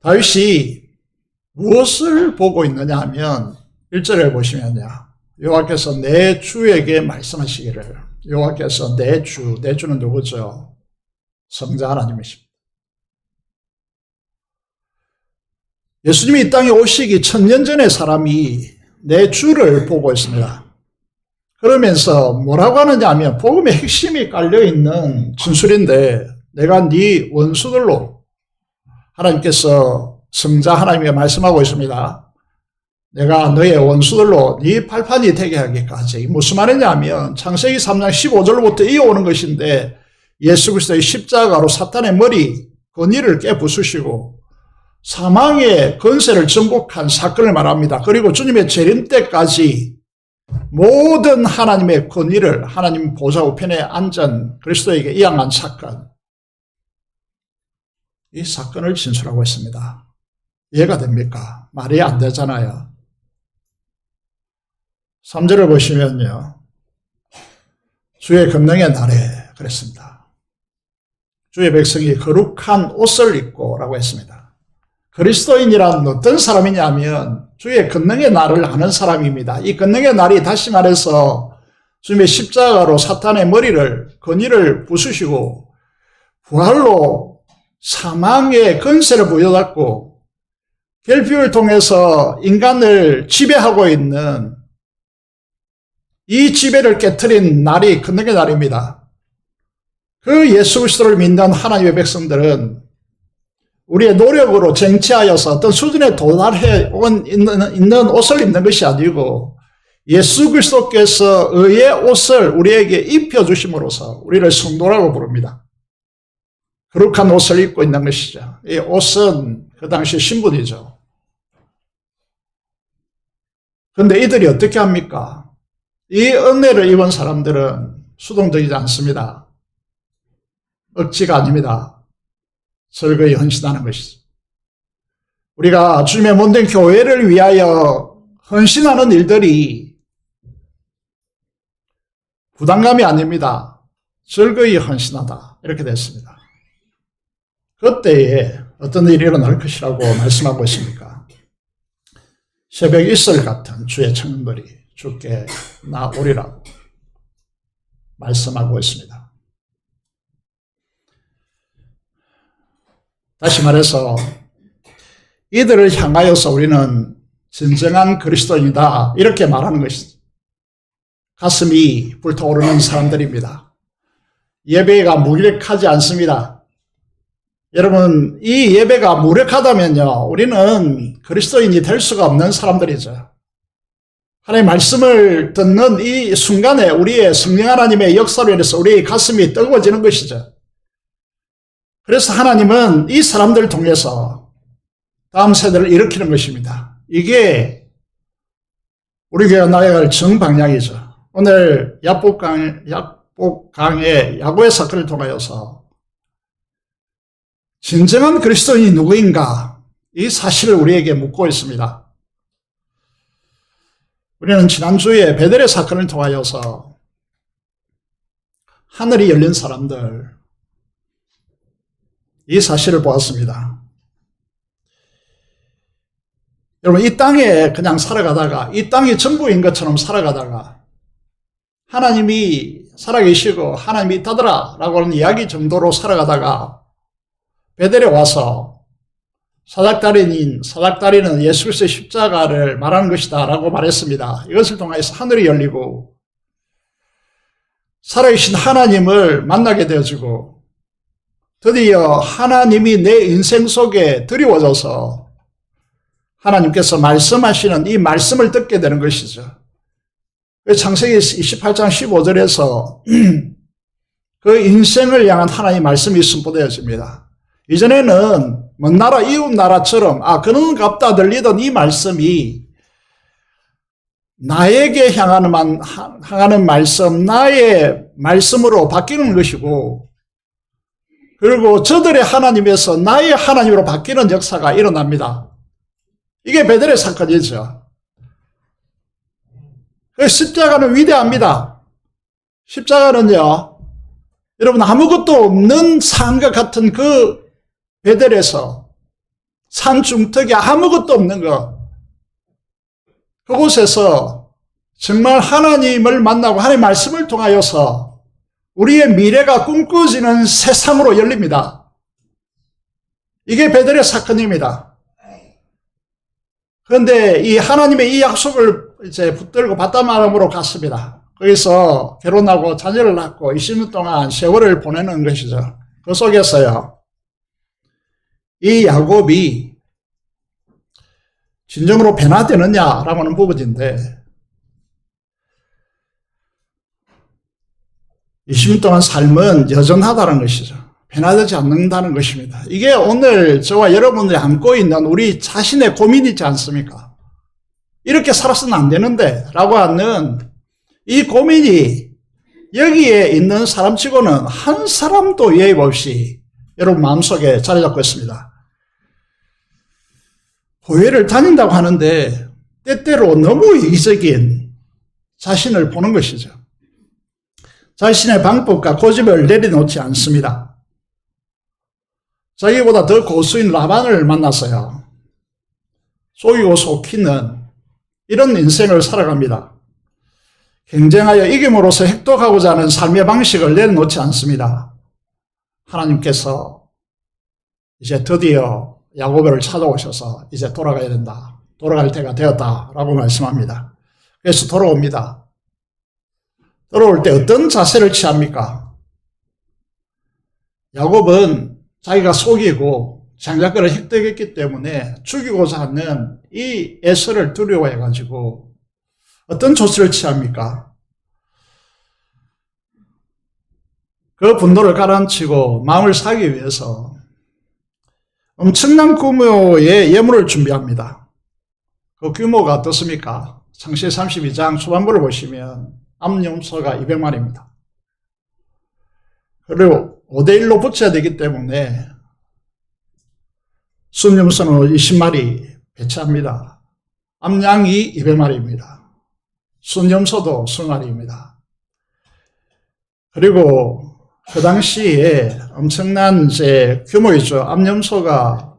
다윗이 무엇을 보고 있느냐 하면 1절에 보시면요. 여호와께서 내 주에게 말씀하시기를, 여호와께서 내 주는 누구죠? 성자 하나님이십니다. 예수님이 이 땅에 오시기 1000년 전에 사람이 내 주를 보고 있습니다. 그러면서 뭐라고 하느냐 하면 복음의 핵심이 깔려있는 진술인데, 내가 네 원수들로, 하나님께서 성자 하나님께 말씀하고 있습니다. 내가 너의 원수들로 네 발판이 되게 하기까지. 무슨 말이냐 하면 창세기 3장 15절로부터 이어오는 것인데, 예수 그리스도의 십자가로 사탄의 머리 권위를 깨부수시고 사망의 권세를 정복한 사건을 말합니다. 그리고 주님의 재림 때까지 모든 하나님의 권위를 하나님 보좌 우편에 앉은 그리스도에게 이양한 사건, 이 사건을 진술하고 있습니다. 이해가 됩니까? 말이 안 되잖아요. 3절을 보시면요, 주의 금령의 날에 그랬습니다. 주의 백성이 거룩한 옷을 입고 라고 했습니다. 그리스도인이란 어떤 사람이냐면 주의 권능의 날을 아는 사람입니다. 이 권능의 날이 다시 말해서 주님의 십자가로 사탄의 머리를, 권위를 부수시고 부활로 사망의 권세를 부여잡고 결핍을 통해서 인간을 지배하고 있는 이 지배를 깨트린 날이 권능의 날입니다. 그 예수 그리스도를 믿는 하나님의 백성들은 우리의 노력으로 쟁취하여서 어떤 수준에 도달해 있는 옷을 입는 것이 아니고 예수 그리스도께서 의의 옷을 우리에게 입혀주심으로써 우리를 성도라고 부릅니다. 거룩한 옷을 입고 있는 것이죠. 이 옷은 그 당시 신분이죠. 그런데 이들이 어떻게 합니까? 이 은혜를 입은 사람들은 수동적이지 않습니다. 억지가 아닙니다. 설거히 헌신하는 것이죠. 우리가 주님의 몸된 교회를 위하여 헌신하는 일들이 부담감이 아닙니다. 설거히 헌신하다, 이렇게 됐습니다. 그때에 어떤 일이 일어날 것이라고 말씀하고 있습니까? 새벽 이슬 같은 주의 청년들이 주께 나오리라고 말씀하고 있습니다. 다시 말해서 이들을 향하여서 우리는 진정한 그리스도인이다, 이렇게 말하는 것이죠. 가슴이 불타오르는 사람들입니다. 예배가 무력하지 않습니다. 여러분, 이 예배가 무력하다면요, 우리는 그리스도인이 될 수가 없는 사람들이죠. 하나님의 말씀을 듣는 이 순간에 우리의 성령 하나님의 역사로 인해서 우리의 가슴이 뜨거워지는 것이죠. 그래서 하나님은 이 사람들을 통해서 다음 세대를 일으키는 것입니다. 이게 우리 교회가 나아갈 정방향이죠. 오늘 야복강의 야고의 사건을 통하여서 진정한 그리스도인이 누구인가, 이 사실을 우리에게 묻고 있습니다. 우리는 지난주에 베델의 사건을 통하여서 하늘이 열린 사람들, 이 사실을 보았습니다. 여러분, 이 땅에 그냥 살아가다가, 이 땅이 전부인 것처럼 살아가다가 하나님이 살아계시고 하나님이 있다더라 라고 하는 이야기 정도로 살아가다가 베델에 와서 사닥다리는 예수 그리스도의 십자가를 말하는 것이다 라고 말했습니다. 이것을 통해서 하늘이 열리고 살아계신 하나님을 만나게 되어지고 드디어 하나님이 내 인생 속에 드리워져서 하나님께서 말씀하시는 이 말씀을 듣게 되는 것이죠. 창세기 28장 15절에서 그 인생을 향한 하나님의 말씀이 선포되어집니다. 이전에는 먼 나라 이웃 나라처럼 그는 갑다 들리던 이 말씀이 나에게 향하는 말씀, 나의 말씀으로 바뀌는 것이고 그리고 저들의 하나님에서 나의 하나님으로 바뀌는 역사가 일어납니다. 이게 베델의 사건이죠. 십자가는 위대합니다. 십자가는요, 여러분 아무것도 없는 산과 같은 그 베델에서 산 중턱에 아무것도 없는 것, 그곳에서 정말 하나님을 만나고 하나님의 말씀을 통하여서 우리의 미래가 꿈꾸어지는 세상으로 열립니다. 이게 베델의 사건입니다. 그런데 이 하나님의 이 약속을 이제 붙들고 바다마람으로 갔습니다. 거기서 결혼하고 자녀를 낳고 20년 동안 세월을 보내는 것이죠. 그 속에서요, 이 야곱이 진정으로 변화되느냐라고 하는 부분인데 20년 동안 삶은 여전하다는 것이죠. 변화되지 않는다는 것입니다. 이게 오늘 저와 여러분들이 안고 있는 우리 자신의 고민이지 않습니까? 이렇게 살아서는 안 되는데 라고 하는 이 고민이 여기에 있는 사람치고는 한 사람도 예의 없이 여러분 마음속에 자리 잡고 있습니다. 교회를 다닌다고 하는데 때때로 너무 이기적인 자신을 보는 것이죠. 자신의 방법과 고집을 내려놓지 않습니다. 자기보다 더 고수인 라반을 만났어요. 속이고 속이는 이런 인생을 살아갑니다. 경쟁하여 이김으로써 획득하고자 하는 삶의 방식을 내려놓지 않습니다. 하나님께서 이제 드디어 야곱을 찾아오셔서 이제 돌아가야 된다. 돌아갈 때가 되었다라고 말씀합니다. 그래서 돌아옵니다. 돌아올 때 어떤 자세를 취합니까? 야곱은 자기가 속이고 장자권을 획득했기 때문에 죽이고자 하는 이 에서를 두려워해가지고 어떤 조치를 취합니까? 그 분노를 가라앉히고 마음을 사기 위해서 엄청난 규모의 예물을 준비합니다. 그 규모가 어떻습니까? 창세기 32장 초반부를 보시면 암염소가 200마리입니다. 그리고 5대1로 붙여야 되기 때문에 순염소는 20마리 배치합니다. 암양이 200마리입니다. 순염소도 20마리입니다. 그리고 그 당시에 엄청난 이제 규모이죠. 암염소가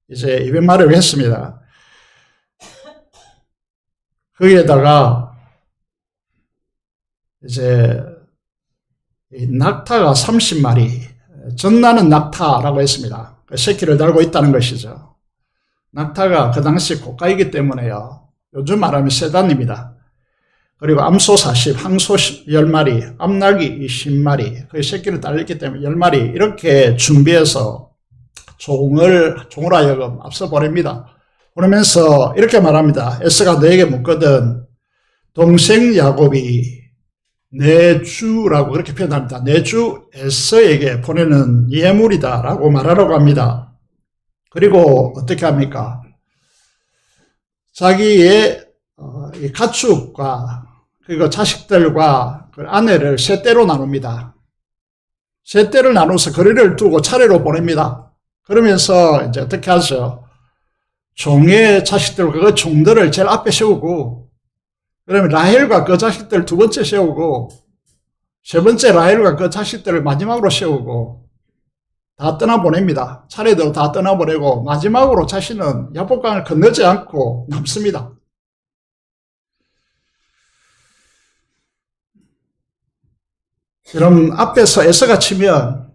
이제 200마리를 했습니다. 거기에다가 이제 낙타가 30마리, 전나는 낙타라고 했습니다. 그 새끼를 달고 있다는 것이죠. 낙타가 그 당시 고가이기 때문에요. 요즘 말하면 세단입니다. 그리고 암소 40, 항소 10마리, 암낙이 20마리, 그 새끼를 달렸기 때문에 10마리 이렇게 준비해서 종을 하여금 앞서 보냅니다. 보내면서 이렇게 말합니다. 에서가 너에게 묻거든 동생 야곱이 내 주라고 그렇게 표현합니다. 내 주 에서에게 보내는 예물이다 라고 말하라고 합니다. 그리고 어떻게 합니까? 자기의 가축과 그리고 자식들과 그 아내를 세 떼로 나눕니다. 세 떼를 나눠서 거리를 두고 차례로 보냅니다. 그러면서 이제 어떻게 하죠? 종의 자식들, 그 종들을 제일 앞에 세우고, 그러면 라헬과 그 자식들 두 번째 세우고, 세 번째 라헬과 그 자식들을 마지막으로 세우고, 다 떠나보냅니다. 차례대로 다 떠나보내고, 마지막으로 자신은 야복강을 건너지 않고 남습니다. 여러분, 앞에서 에서가 치면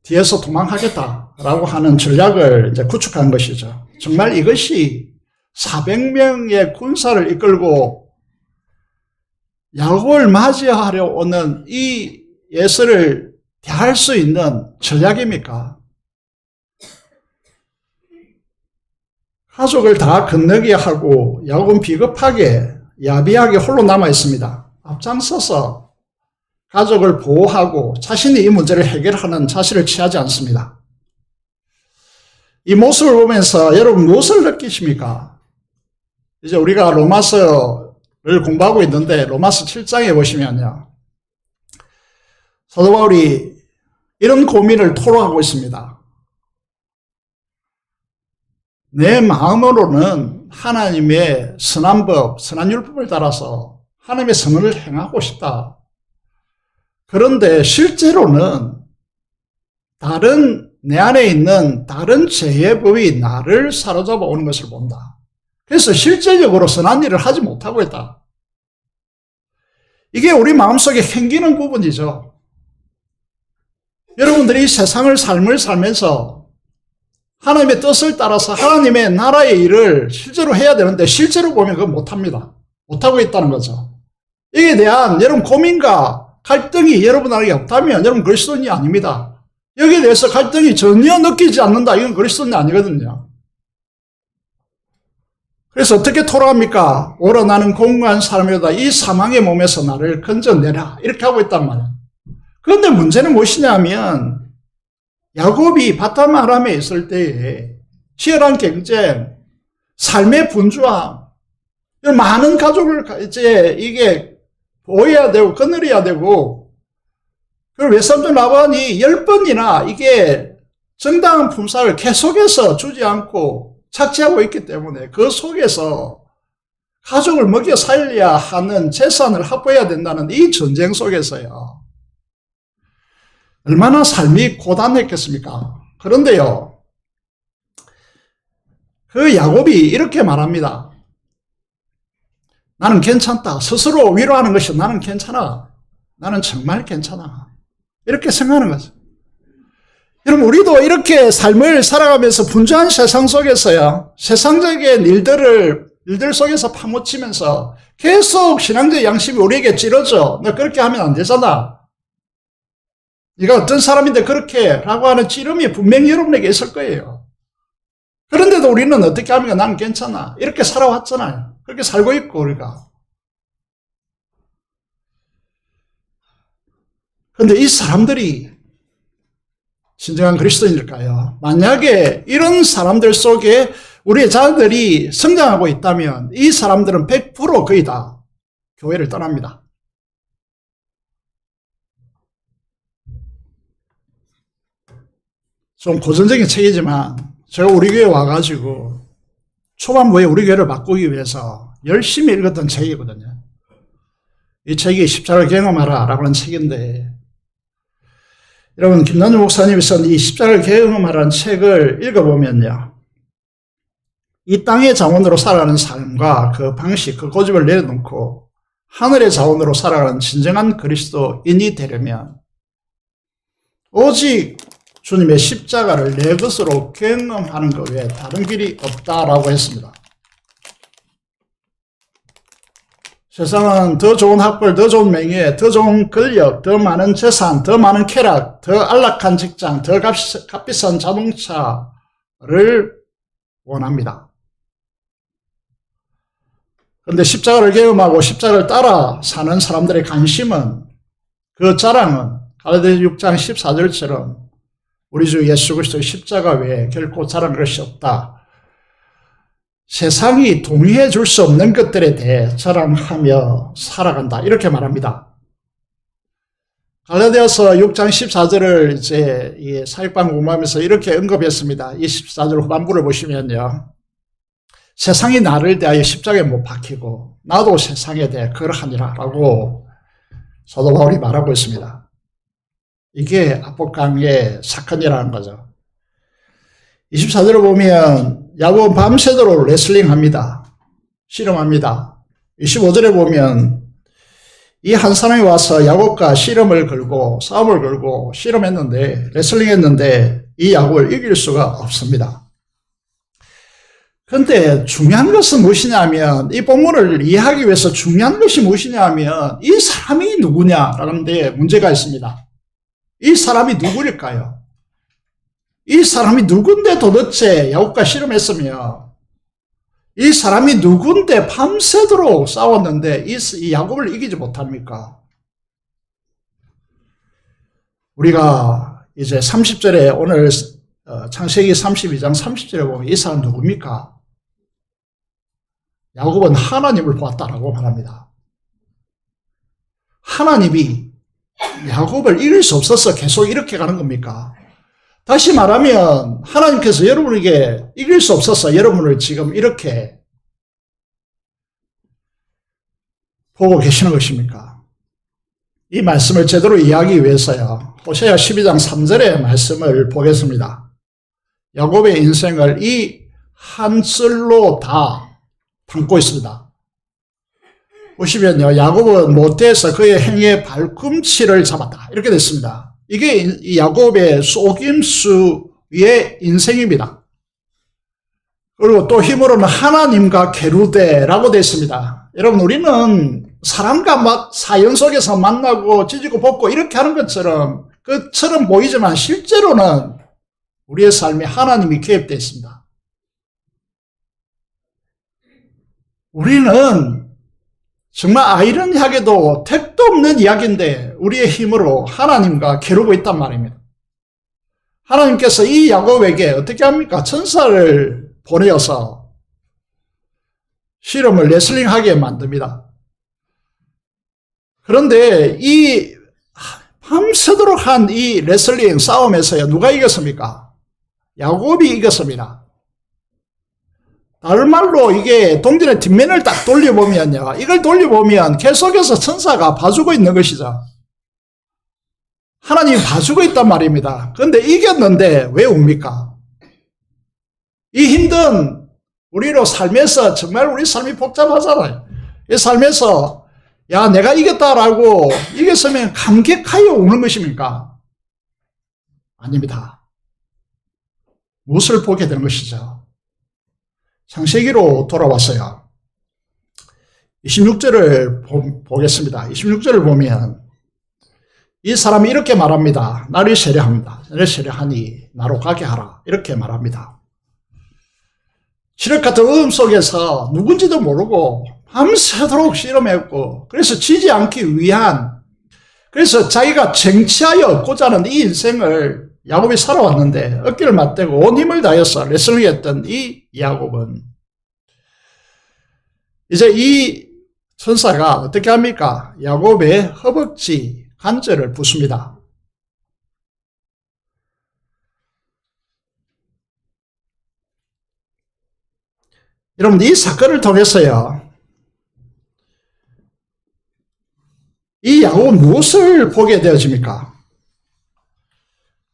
뒤에서 도망하겠다 라고 하는 전략을 이제 구축한 것이죠. 정말 이것이 400명의 군사를 이끌고 야곱을 맞이하려 오는 이 예수를 대할 수 있는 전략입니까? 가족을 다 건너게 하고 야곱은 비겁하게 야비하게 홀로 남아 있습니다. 앞장서서 가족을 보호하고 자신이 이 문제를 해결하는 자세를 취하지 않습니다. 이 모습을 보면서 여러분 무엇을 느끼십니까? 이제 우리가 로마서를 공부하고 있는데 로마서 7장에 보시면요. 사도 바울이 이런 고민을 토로하고 있습니다. 내 마음으로는 하나님의 선한 법, 선한 율법을 따라서 하나님의 선언을 행하고 싶다. 그런데 실제로는 내 안에 있는 다른 죄의 법이 나를 사로잡아 오는 것을 본다. 그래서 실제적으로 선한 일을 하지 못하고 있다. 이게 우리 마음속에 생기는 부분이죠. 여러분들이 세상을 삶을 살면서 하나님의 뜻을 따라서 하나님의 나라의 일을 실제로 해야 되는데 실제로 보면 그건 못합니다. 못하고 있다는 거죠. 이에 대한 여러분 고민과 갈등이 여러분 안에 없다면 여러분 그리스도인이 아닙니다. 여기에 대해서 갈등이 전혀 느끼지 않는다. 이건 그리스도인이 아니거든요. 그래서 어떻게 토로합니까? 오라 나는 공고한 사람이다. 이 사망의 몸에서 나를 건져내라. 이렇게 하고 있단 말이에요. 그런데 문제는 무엇이냐면 야곱이 바탄 아람에 있을 때에 치열한 경쟁, 삶의 분주함, 많은 가족을 이제 이게 보호해야 되고 거느려야 되고, 그리고 외삼촌 라반이 10번이나 이게 정당한 품삯을 계속해서 주지 않고 착취하고 있기 때문에 그 속에서 가족을 먹여 살려야 하는 재산을 확보해야 된다는 이 전쟁 속에서요. 얼마나 삶이 고단했겠습니까? 그런데요, 그 야곱이 이렇게 말합니다. 나는 괜찮다. 스스로 위로하는 것이 나는 괜찮아. 나는 정말 괜찮아. 이렇게 생각하는 거죠. 여러분, 우리도 이렇게 삶을 살아가면서 분주한 세상 속에서요, 세상적인 일들 속에서 파묻히면서 계속 신앙적 양심이 우리에게 찌르죠. 너 그렇게 하면 안 되잖아. 네가 어떤 사람인데 그렇게 라고 하는 찌름이 분명히 여러분에게 있을 거예요. 그런데도 우리는 어떻게 하면 나는 괜찮아. 이렇게 살아왔잖아요. 그렇게 살고 있고 우리가. 그런데 이 사람들이 진정한 그리스도인일까요? 만약에 이런 사람들 속에 우리의 자녀들이 성장하고 있다면 이 사람들은 100% 거의 다 교회를 떠납니다. 좀 고전적인 책이지만 제가 우리 교회 와가지고 초반부에 우리 교회를 바꾸기 위해서 열심히 읽었던 책이거든요. 이 책이 십자가를 경험하라 라고 하는 책인데, 여러분 김남주 목사님이 쓴 이 십자가를 경험하라는 책을 읽어보면요, 이 땅의 자원으로 살아가는 삶과 그 방식, 그 고집을 내려놓고 하늘의 자원으로 살아가는 진정한 그리스도인이 되려면 오직 주님의 십자가를 내 것으로 경험하는 것 외에 다른 길이 없다라고 했습니다. 세상은 더 좋은 학벌, 더 좋은 명예, 더 좋은 권력, 더 많은 재산, 더 많은 쾌락, 더 안락한 직장, 더 값비싼 자동차를 원합니다. 그런데 십자가를 경험하고 십자가를 따라 사는 사람들의 관심은, 그 자랑은 갈라디아서 6장 14절처럼 우리 주 예수 그리스도의 십자가 외에 결코 자랑할 것이 없다. 세상이 동의해 줄 수 없는 것들에 대해 자랑하며 살아간다. 이렇게 말합니다. 갈라디아서 6장 14절을 이제 이 사역반 공부하면서 이렇게 언급했습니다. 이 14절 후반부를 보시면요, 세상이 나를 대하여 십자가에 못 박히고 나도 세상에 대해 그러하니라 라고 사도 바울이 말하고 있습니다. 이게 압복강의 사건이라는 거죠. 24절을 보면 야곱은 밤새도록 레슬링합니다. 씨름합니다. 25절에 보면 이 한 사람이 와서 야곱과 씨름을 걸고 싸움을 걸고 씨름했는데, 레슬링했는데 이 야곱을 이길 수가 없습니다. 그런데 중요한 것은 무엇이냐면, 이 본문을 이해하기 위해서 중요한 것이 무엇이냐면, 이 사람이 누구냐라는 데 문제가 있습니다. 이 사람이 누구일까요? 이 사람이 누군데 도대체 야곱과 씨름했으며, 이 사람이 누군데 밤새도록 싸웠는데 이 야곱을 이기지 못합니까? 우리가 이제 30절에 오늘 창세기 32장 30절에 보면 이 사람 누굽니까? 야곱은 하나님을 보았다라고 말합니다. 하나님이 야곱을 이길 수 없어서 계속 이렇게 가는 겁니까? 다시 말하면 하나님께서 여러분에게 이길 수 없어서 여러분을 지금 이렇게 보고 계시는 것입니까? 이 말씀을 제대로 이해하기 위해서요, 호세아 12장 3절의 말씀을 보겠습니다. 야곱의 인생을 이 한 쓸로 다 담고 있습니다. 보시면요, 야곱은 모태에서 그의 행위의 발꿈치를 잡았다, 이렇게 됐습니다. 이게 이 야곱의 속임수의 인생입니다. 그리고 또 힘으로는 하나님과 게르데라고 되어 있습니다. 여러분, 우리는 사람과 막 사연 속에서 만나고 찢고 벗고 이렇게 하는 그처럼 보이지만 실제로는 우리의 삶에 하나님이 개입되어 있습니다. 우리는 정말 아이러니하게도 택도 없는 이야기인데 우리의 힘으로 하나님과 겨루고 있단 말입니다. 하나님께서 이 야곱에게 어떻게 합니까? 천사를 보내어서 씨름을 레슬링하게 만듭니다. 그런데 이 밤새도록 한 이 레슬링 싸움에서요, 누가 이겼습니까? 야곱이 이겼습니다. 다른 말로 이게 동전의 뒷면을 딱 돌려보면요, 이걸 돌려보면 계속해서 천사가 봐주고 있는 것이죠. 하나님이 봐주고 있단 말입니다. 그런데 이겼는데 왜 웁니까? 이 힘든 우리로 삶에서 정말 우리 삶이 복잡하잖아요. 이 삶에서 야, 내가 이겼다라고 이겼으면 감격하여 우는 것입니까? 아닙니다. 무엇을 보게 되는 것이죠? 창세기로 돌아왔어요. 26절을 보겠습니다. 26절을 보면 이 사람이 이렇게 말합니다. 나를 세례합니다. 나를 세례하니 나로 가게 하라, 이렇게 말합니다. 칠흑 같은 어둠 속에서 누군지도 모르고 밤새도록 씨름했고, 그래서 지지 않기 위한, 그래서 자기가 쟁취하여 얻고자 하는 이 인생을 야곱이 살아왔는데 어깨를 맞대고 온 힘을 다해서 레슬링했던 이 야곱은 이제 이 천사가 어떻게 합니까? 야곱의 허벅지 관절을 부숩니다. 여러분, 이 사건을 통해서요, 이 야곱은 무엇을 보게 되어집니까?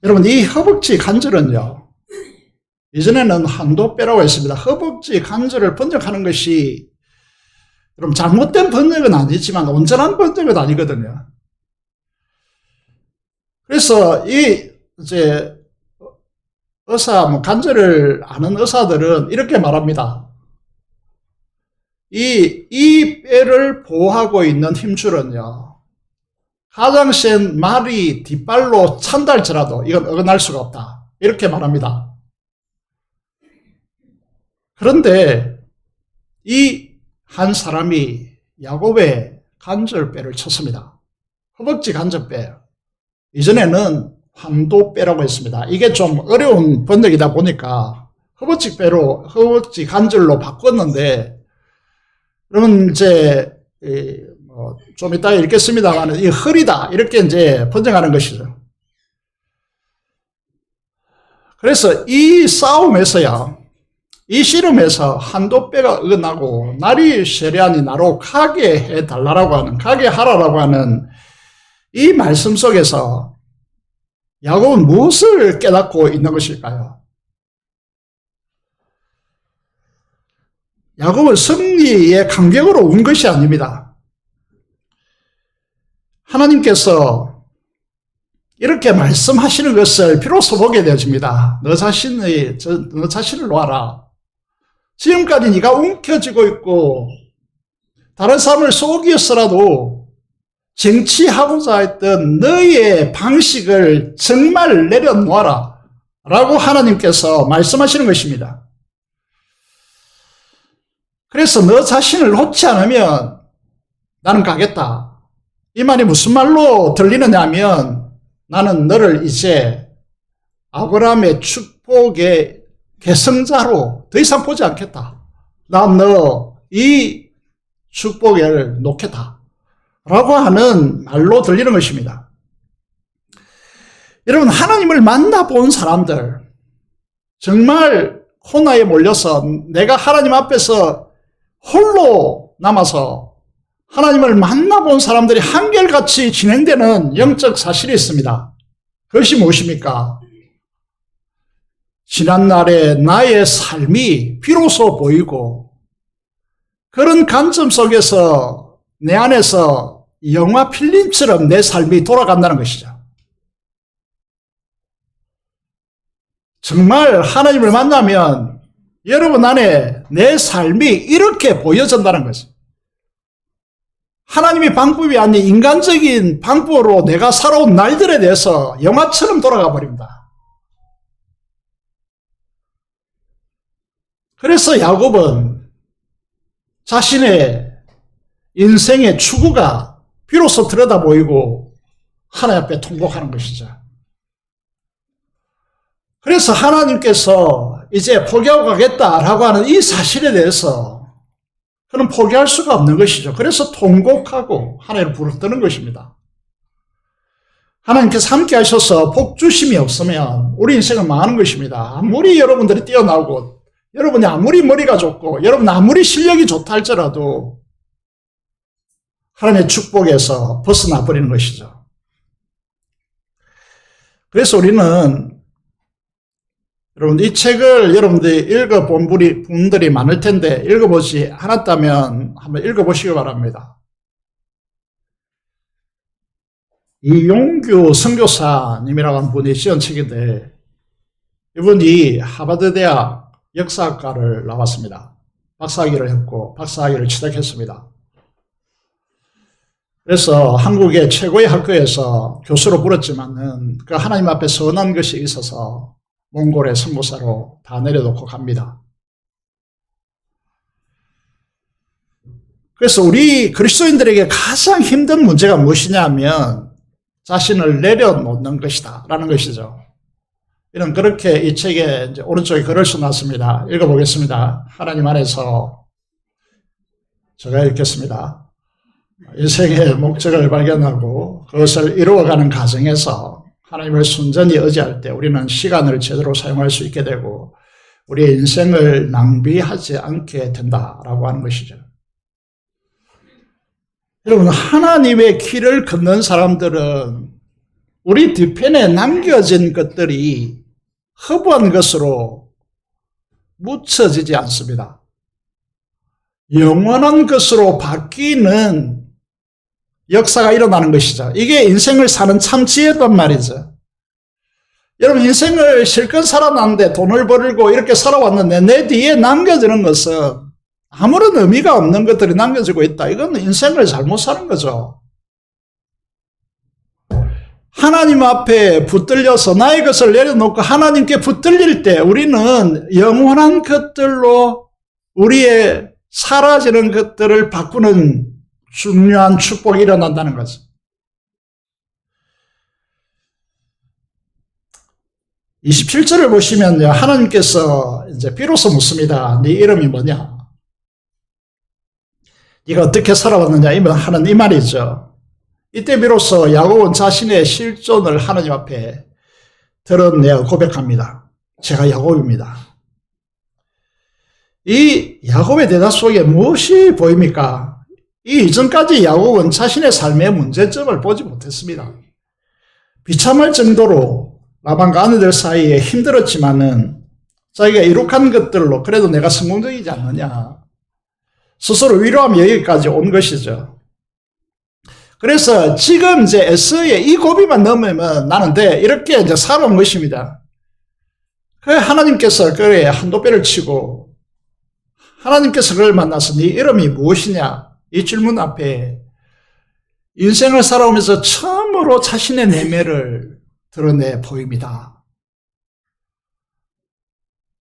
여러분, 이 허벅지 관절은요, 이전에는 한도뼈라고 했습니다. 허벅지 관절을 번역하는 것이, 여러분, 잘못된 번역은 아니지만 온전한 번역은 아니거든요. 그래서 이제 관절을 아는 의사들은 이렇게 말합니다. 이 뼈를 보호하고 있는 힘줄은요, 가장 센 말이 뒷발로 찬다 할지라도 이건 어긋날 수가 없다, 이렇게 말합니다. 그런데 이 한 사람이 야곱의 관절뼈를 쳤습니다. 허벅지 관절뼈. 이전에는 환도뼈라고 했습니다. 이게 좀 어려운 번역이다 보니까 허벅지 관절로 바꿨는데, 그러면 이제 좀 이따 읽겠습니다만 이 허리다, 이렇게 이제 번역하는 것이죠. 그래서 이 싸움에서야, 이 씨름에서 한도뼈가 어긋나고 나리 세례하니 나로 가게 해달라고 하는, 가게 하라라고 하는 이 말씀 속에서 야곱은 무엇을 깨닫고 있는 것일까요? 야곱은 승리의 감격으로 운 것이 아닙니다. 하나님께서 이렇게 말씀하시는 것을 비로소 보게 되어집니다. 너 자신을 놓아라. 지금까지 네가 움켜쥐고 있고 다른 사람을 속이었어라도 쟁취하고자 했던 너의 방식을 정말 내려놓아라 라고 하나님께서 말씀하시는 것입니다. 그래서 너 자신을 놓지 않으면 나는 가겠다. 이 말이 무슨 말로 들리느냐 하면 나는 너를 이제 아브라함의 축복의 계승자로 더 이상 보지 않겠다. 난 너 이 축복을 놓겠다. 라고 하는 말로 들리는 것입니다. 여러분, 하나님을 만나본 사람들, 정말 코너에 몰려서 내가 하나님 앞에서 홀로 남아서 하나님을 만나본 사람들이 한결같이 진행되는 영적 사실이 있습니다. 그것이 무엇입니까? 지난날에 나의 삶이 비로소 보이고 그런 관점 속에서 내 안에서 영화 필름처럼 내 삶이 돌아간다는 것이죠. 정말 하나님을 만나면 여러분 안에 내 삶이 이렇게 보여진다는 거죠. 하나님의 방법이 아닌 인간적인 방법으로 내가 살아온 날들에 대해서 영화처럼 돌아가 버립니다. 그래서 야곱은 자신의 인생의 추구가 비로소 들여다 보이고 하나님 앞에 통곡하는 것이죠. 그래서 하나님께서 이제 포기하고 가겠다라고 하는 이 사실에 대해서 그는 포기할 수가 없는 것이죠. 그래서 통곡하고 하나님을 부르짖는 것입니다. 하나님께서 함께 하셔서 복 주심이 없으면 우리 인생은 망하는 것입니다. 아무리 여러분들이 뛰어나오고 여러분이 아무리 머리가 좋고 여러분 아무리 실력이 좋다 할지라도 하나님의 축복에서 벗어나 버리는 것이죠. 그래서 우리는 여러분 이 책을 여러분들이 읽어본 분들이 많을 텐데 읽어보지 않았다면 한번 읽어보시기 바랍니다. 이용규 선교사님이라고 하는 분이 지은 책인데 이분이 하버드 대학 역사학과를 나왔습니다. 박사학위를 했고 박사학위를 취득했습니다. 그래서 한국의 최고의 학교에서 교수로 불었지만은 그 하나님 앞에 선한 것이 있어서 몽골의 선교사로 다 내려놓고 갑니다. 그래서 우리 그리스도인들에게 가장 힘든 문제가 무엇이냐면 자신을 내려놓는 것이다 라는 것이죠. 이런 그렇게 이 책에 이제 오른쪽에 글을 써놨습니다. 읽어보겠습니다. 하나님 안에서 제가 읽겠습니다. 인생의 목적을 발견하고 그것을 이루어가는 과정에서 하나님을 순전히 의지할 때 우리는 시간을 제대로 사용할 수 있게 되고 우리의 인생을 낭비하지 않게 된다라고 하는 것이죠. 여러분, 하나님의 길을 걷는 사람들은 우리 뒤편에 남겨진 것들이 허브한 것으로 묻혀지지 않습니다. 영원한 것으로 바뀌는 역사가 일어나는 것이죠. 이게 인생을 사는 참 지혜단 말이죠. 여러분, 인생을 실컷 살아났는데 돈을 벌고 이렇게 살아왔는데 내 뒤에 남겨지는 것은 아무런 의미가 없는 것들이 남겨지고 있다. 이건 인생을 잘못 사는 거죠. 하나님 앞에 붙들려서 나의 것을 내려놓고 하나님께 붙들릴 때 우리는 영원한 것들로 우리의 사라지는 것들을 바꾸는 중요한 축복이 일어난다는 거죠. 27절을 보시면요, 하나님께서 이제 비로소 묻습니다. 네 이름이 뭐냐? 네가 어떻게 살아왔느냐? 하는 이 말이죠. 이때 비로소 야곱은 자신의 실존을 하나님 앞에 드러내어 고백합니다. 제가 야곱입니다. 이 야곱의 대답 속에 무엇이 보입니까? 이 이전까지 야곱은 자신의 삶의 문제점을 보지 못했습니다. 비참할 정도로 라반과 아내들 사이에 힘들었지만은 자기가 이룩한 것들로 그래도 내가 성공적이지 않느냐. 스스로 위로하며 여기까지 온 것이죠. 그래서 지금 이제 에서의 이 고비만 넘으면 나는 돼. 이렇게 이제 살아온 것입니다. 그 하나님께서 그의 한도배를 치고 하나님께서 그를 만나서 네 이름이 무엇이냐? 이 질문 앞에 인생을 살아오면서 처음으로 자신의 내면을 드러내 보입니다.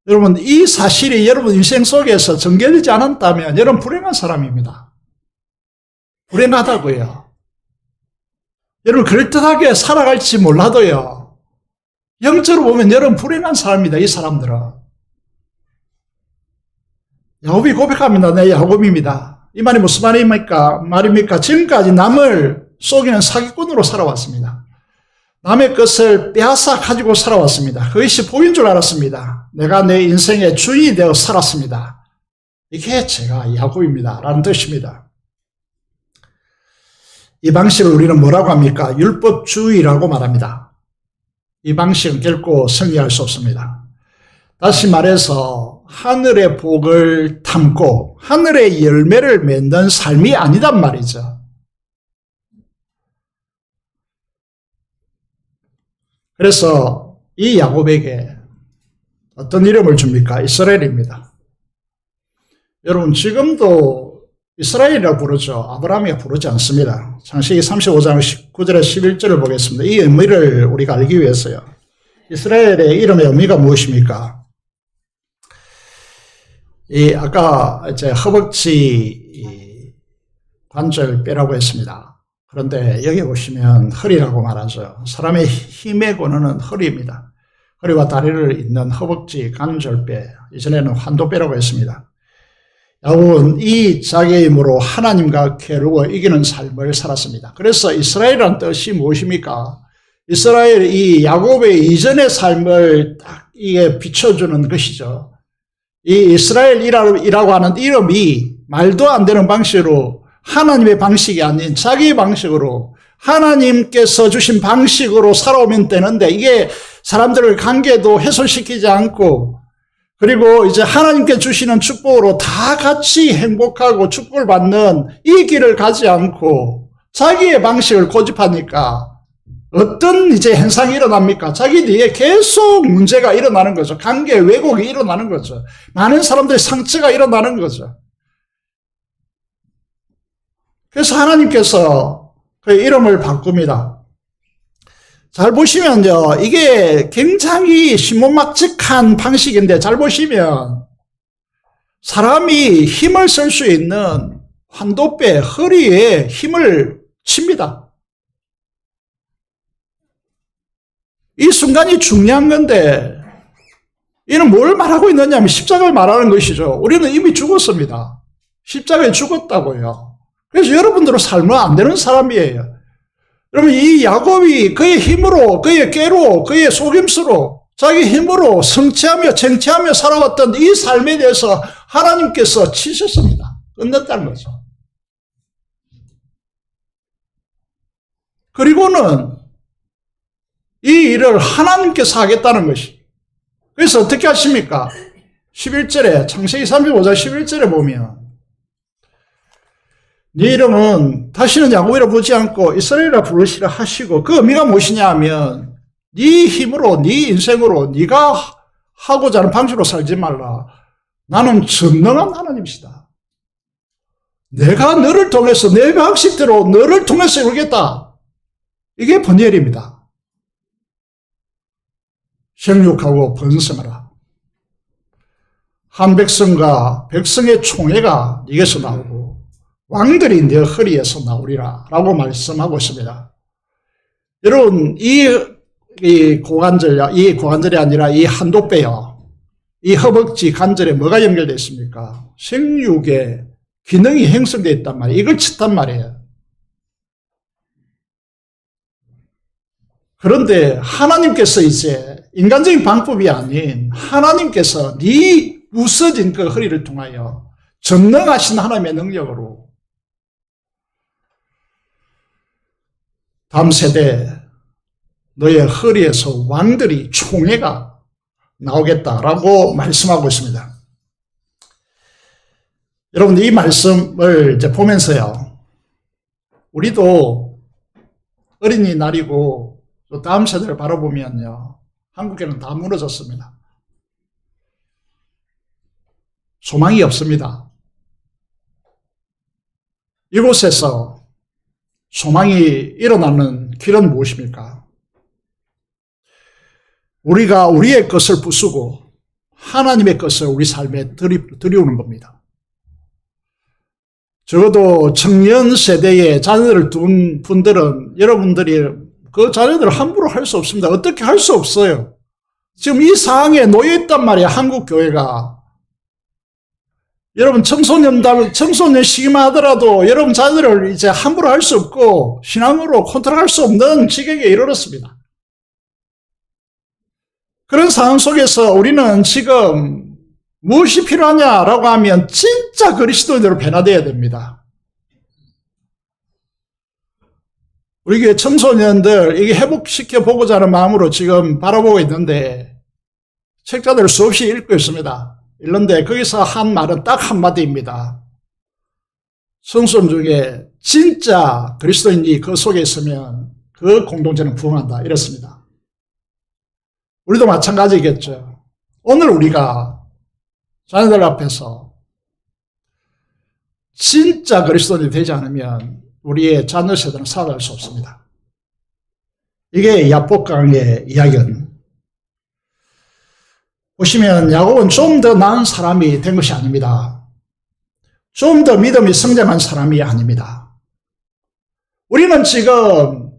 여러분, 이 사실이 여러분 인생 속에서 전개되지 않았다면 여러분 불행한 사람입니다. 불행하다고요. 여러분 그럴듯하게 살아갈지 몰라도요. 영적으로 보면 여러분 불행한 사람입니다. 이 사람들은. 야곱이 고백합니다. 내 야곱입니다. 이 말이 무슨 말입니까? 지금까지 남을 속이는 사기꾼으로 살아왔습니다. 남의 것을 빼앗아 가지고 살아왔습니다. 그것이 복인 줄 알았습니다. 내가 내 인생의 주인이 되어 살았습니다. 이게 제가 야곱입니다. 라는 뜻입니다. 이 방식을 우리는 뭐라고 합니까? 율법주의라고 말합니다. 이 방식은 결코 승리할 수 없습니다. 다시 말해서 하늘의 복을 담고 하늘의 열매를 맺는 삶이 아니단 말이죠. 그래서 이 야곱에게 어떤 이름을 줍니까? 이스라엘입니다. 여러분 지금도 이스라엘이라고 부르죠. 아브라함이 부르지 않습니다. 창세기 35장 19절에 11절을 보겠습니다. 이 의미를 우리가 알기 위해서요. 이스라엘의 이름의 의미가 무엇입니까? 아까 이제 허벅지 관절뼈라고 했습니다. 그런데 여기 보시면 허리라고 말하죠. 사람의 힘의 근원은 허리입니다. 허리와 다리를 잇는 허벅지 관절뼈, 이전에는 환도뼈라고 했습니다. 야곱은 이 자기의 힘으로 하나님과 겨루어 이기는 삶을 살았습니다. 그래서 이스라엘이라는 뜻이 무엇입니까? 이스라엘, 이 야곱의 이전의 삶을 딱 이게 비춰주는 것이죠. 이 이스라엘이라고 하는 이름이 말도 안 되는 방식으로 하나님의 방식이 아닌 자기의 방식으로 하나님께서 주신 방식으로 살아오면 되는데 이게 사람들의 관계도 훼손시키지 않고 그리고 이제 하나님께 주시는 축복으로 다 같이 행복하고 축복을 받는 이 길을 가지 않고 자기의 방식을 고집하니까 어떤 이제 현상이 일어납니까? 자기 뒤에 계속 문제가 일어나는 거죠. 관계 왜곡이 일어나는 거죠. 많은 사람들의 상처가 일어나는 거죠. 그래서 하나님께서 그 이름을 바꿉니다. 잘 보시면요. 이게 굉장히 신문막직한 방식인데 잘 보시면 사람이 힘을 쓸 수 있는 환도뼈, 허리에 힘을 칩니다. 이 순간이 중요한 건데 이는 뭘 말하고 있느냐면 십자가를 말하는 것이죠. 우리는 이미 죽었습니다. 십자가에 죽었다고요. 그래서 여러분들은 살면 안 되는 사람이에요. 여러분 이 야곱이 그의 힘으로 그의 꾀로 그의 속임수로 자기 힘으로 성취하며 쟁취하며 살아왔던 이 삶에 대해서 하나님께서 치셨습니다. 끝냈다는 거죠. 그리고는 이 일을 하나님께서 하겠다는 것이. 그래서 어떻게 하십니까? 11절에 창세기 35장 11절에 보면 네 이름은 다시는 야곱이라 부르지 않고 이스라엘이라 부르시라 하시고 그 의미가 무엇이냐 하면 네 힘으로 네 인생으로 네가 하고자 하는 방식으로 살지 말라. 나는 전능한 하나님이시다. 내가 너를 통해서 내 방식대로 너를 통해서 이루겠다. 이게 번열입니다. 생육하고 번성하라. 한 백성과 백성의 총회가 네게서 나오고 왕들이 내 허리에서 나오리라 라고 말씀하고 있습니다. 여러분 이 고관절이 아니라 이 한도뼈요. 이 허벅지 관절에 뭐가 연결되어 있습니까? 생육의 기능이 형성되어 있단 말이에요. 이걸 쳤단 말이에요. 그런데 하나님께서 이제 인간적인 방법이 아닌 하나님께서 네 부서진 그 허리를 통하여 전능하신 하나님의 능력으로 다음 세대 너의 허리에서 왕들이 총회가 나오겠다라고 말씀하고 있습니다. 여러분 이 말씀을 이제 보면서요. 우리도 어린이날이고 또 다음 세대를 바라보면요, 한국에는 다 무너졌습니다. 소망이 없습니다. 이곳에서 소망이 일어나는 길은 무엇입니까? 우리가 우리의 것을 부수고 하나님의 것을 우리 삶에 들이우는 겁니다. 적어도 청년 세대에 자녀를 둔 분들은 여러분들이 그 자녀들을 함부로 할 수 없습니다. 어떻게 할 수 없어요. 지금 이 상황에 놓여 있단 말이에요. 한국 교회가. 여러분 청소년 시기만 하더라도 여러분 자녀를 이제 함부로 할 수 없고 신앙으로 컨트롤할 수 없는 지경에 이르렀습니다. 그런 상황 속에서 우리는 지금 무엇이 필요하냐라고 하면 진짜 그리스도인으로 변화되어야 됩니다. 우리 교회 청소년들 이게 회복시켜 보고자 하는 마음으로 지금 바라보고 있는데 책자들을 수없이 읽고 있습니다. 읽는데 거기서 한 말은 딱 한마디입니다. 청소년 중에 진짜 그리스도인이 그 속에 있으면 그 공동체는 부흥한다. 이렇습니다. 우리도 마찬가지겠죠. 오늘 우리가 자녀들 앞에서 진짜 그리스도인이 되지 않으면 우리의 자녀 세대는 살아갈 수 없습니다. 이게 야복강의 이야기는 보시면 야곱은 좀 더 나은 사람이 된 것이 아닙니다. 좀 더 믿음이 성장한 사람이 아닙니다. 우리는 지금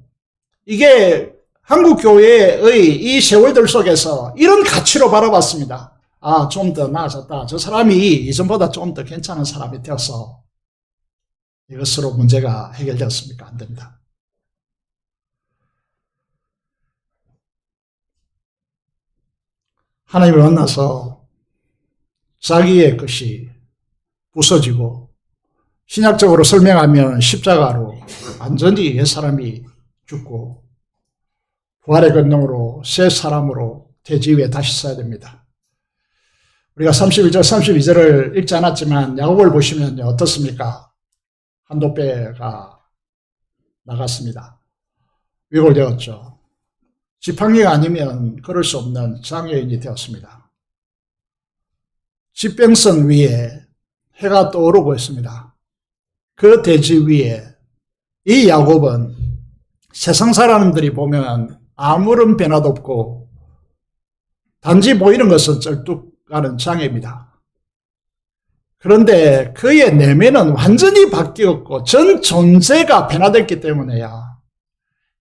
이게 한국 교회의 이 세월들 속에서 이런 가치로 바라봤습니다. 아, 좀 더 나아졌다. 저 사람이 이전보다 좀 더 괜찮은 사람이 되어서 이것으로 문제가 해결되었습니까? 안 됩니다. 하나님을 만나서 자기의 것이 부서지고 신약적으로 설명하면 십자가로 완전히 옛사람이 죽고 부활의 권능으로 새 사람으로 대지 위에 다시 서야 됩니다. 우리가 31절, 32절을 읽지 않았지만 야곱을 보시면 어떻습니까? 한도 배가 나갔습니다. 위골되었죠. 지팡이가 아니면 걸을 수 없는 장애인이 되었습니다. 지평선 위에 해가 떠오르고 있습니다. 그 대지 위에 이 야곱은 세상 사람들이 보면 아무런 변화도 없고 단지 보이는 것은 쩔뚝하는 장애입니다. 그런데 그의 내면은 완전히 바뀌었고 전 존재가 변화됐기 때문에야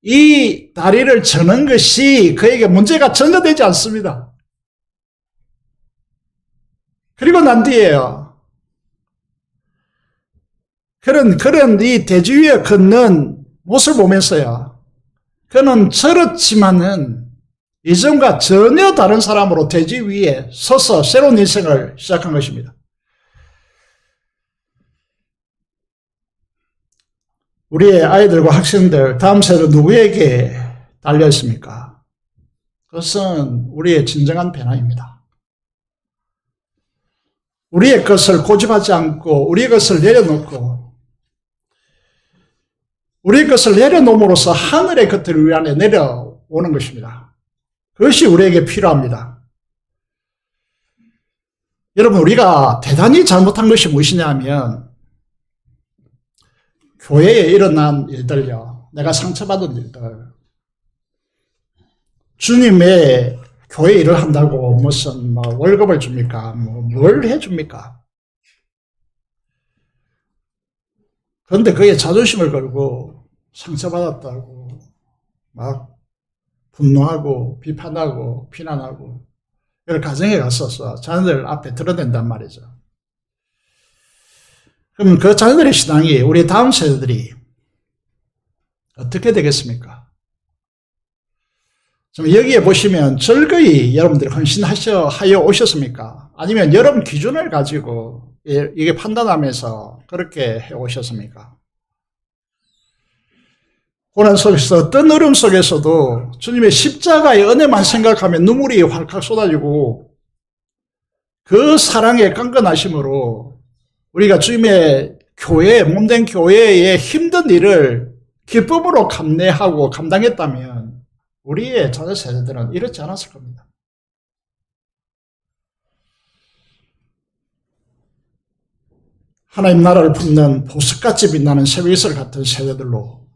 이 다리를 저는 것이 그에게 문제가 전혀 되지 않습니다. 그리고 난 뒤에요. 그런 이 대지 위에 걷는 모습을 보면서요. 그는 저렇지만은 이전과 전혀 다른 사람으로 대지 위에 서서 새로운 인생을 시작한 것입니다. 우리의 아이들과 학생들, 다음 세대 누구에게 달려 있습니까? 그것은 우리의 진정한 변화입니다. 우리의 것을 고집하지 않고 우리의 것을 내려놓고 우리의 것을 내려놓음으로써 하늘의 것들을 위 안에 내려오는 것입니다. 그것이 우리에게 필요합니다. 여러분, 우리가 대단히 잘못한 것이 무엇이냐 하면 교회에 일어난 일들요. 내가 상처받은 일들. 주님의 교회 일을 한다고 무슨 월급을 줍니까? 뭘 해줍니까? 그런데 그게 자존심을 걸고 상처받았다고 막 분노하고 비판하고 비난하고 이걸 가정에 갔어서 자녀들 앞에 드러낸단 말이죠. 그럼 그 자녀들의 신앙이 우리 다음 세대들이 어떻게 되겠습니까? 여기에 보시면 절거이 여러분들이 헌신하여 오셨습니까? 아니면 여러분 기준을 가지고 이게 판단하면서 그렇게 해 오셨습니까? 고난 속에서 어떤 어려움 속에서도 주님의 십자가의 은혜만 생각하면 눈물이 활칵 쏟아지고 그 사랑의 끈끈하심으로 우리가 주님의 교회, 몸된 교회의 힘든 일을 기쁨으로 감내하고 감당했다면 우리의 자녀 세대들은 이렇지 않았을 겁니다. 하나님 나라를 품는 보석같이 빛나는 새벽이슬 같은 세대들로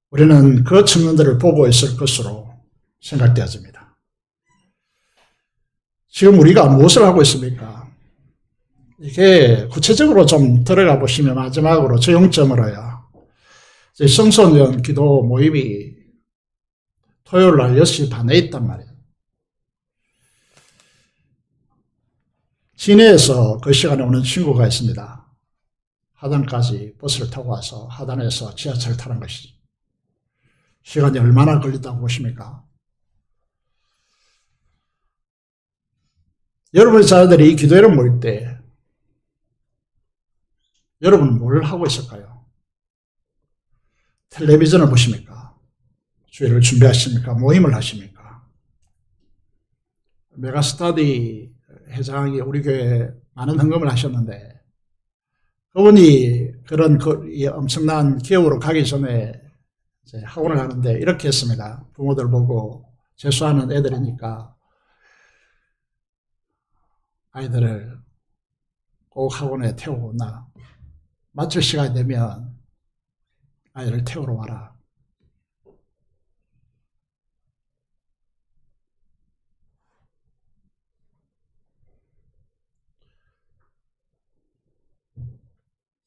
우리는 그 청년들을 보고 있을 것으로 생각되어집니다. 지금 우리가 무엇을 하고 있습니까? 이게 구체적으로 좀 들어가 보시면 마지막으로 적용점으로요. 청소년 기도 모임이 토요일 날 6시 반에 있단 말이에요. 시내에서 그 시간에 오는 친구가 있습니다. 하단까지 버스를 타고 와서 하단에서 지하철을 타는 것이죠. 시간이 얼마나 걸린다고 보십니까? 여러분의 자녀들이 이 기도회를 모일 때 여러분은 뭘 하고 있을까요? 텔레비전을 보십니까? 주일을 준비하십니까? 모임을 하십니까? 메가스터디 회장이 우리 교회에 많은 헌금을 하셨는데 그분이 그런 엄청난 기업으로 가기 전에 이제 학원을 하는데 이렇게 했습니다. 부모들 보고 재수하는 애들이니까 아이들을 꼭 학원에 태우고 온나. 마칠 시간이 되면 아이를 태우러 와라.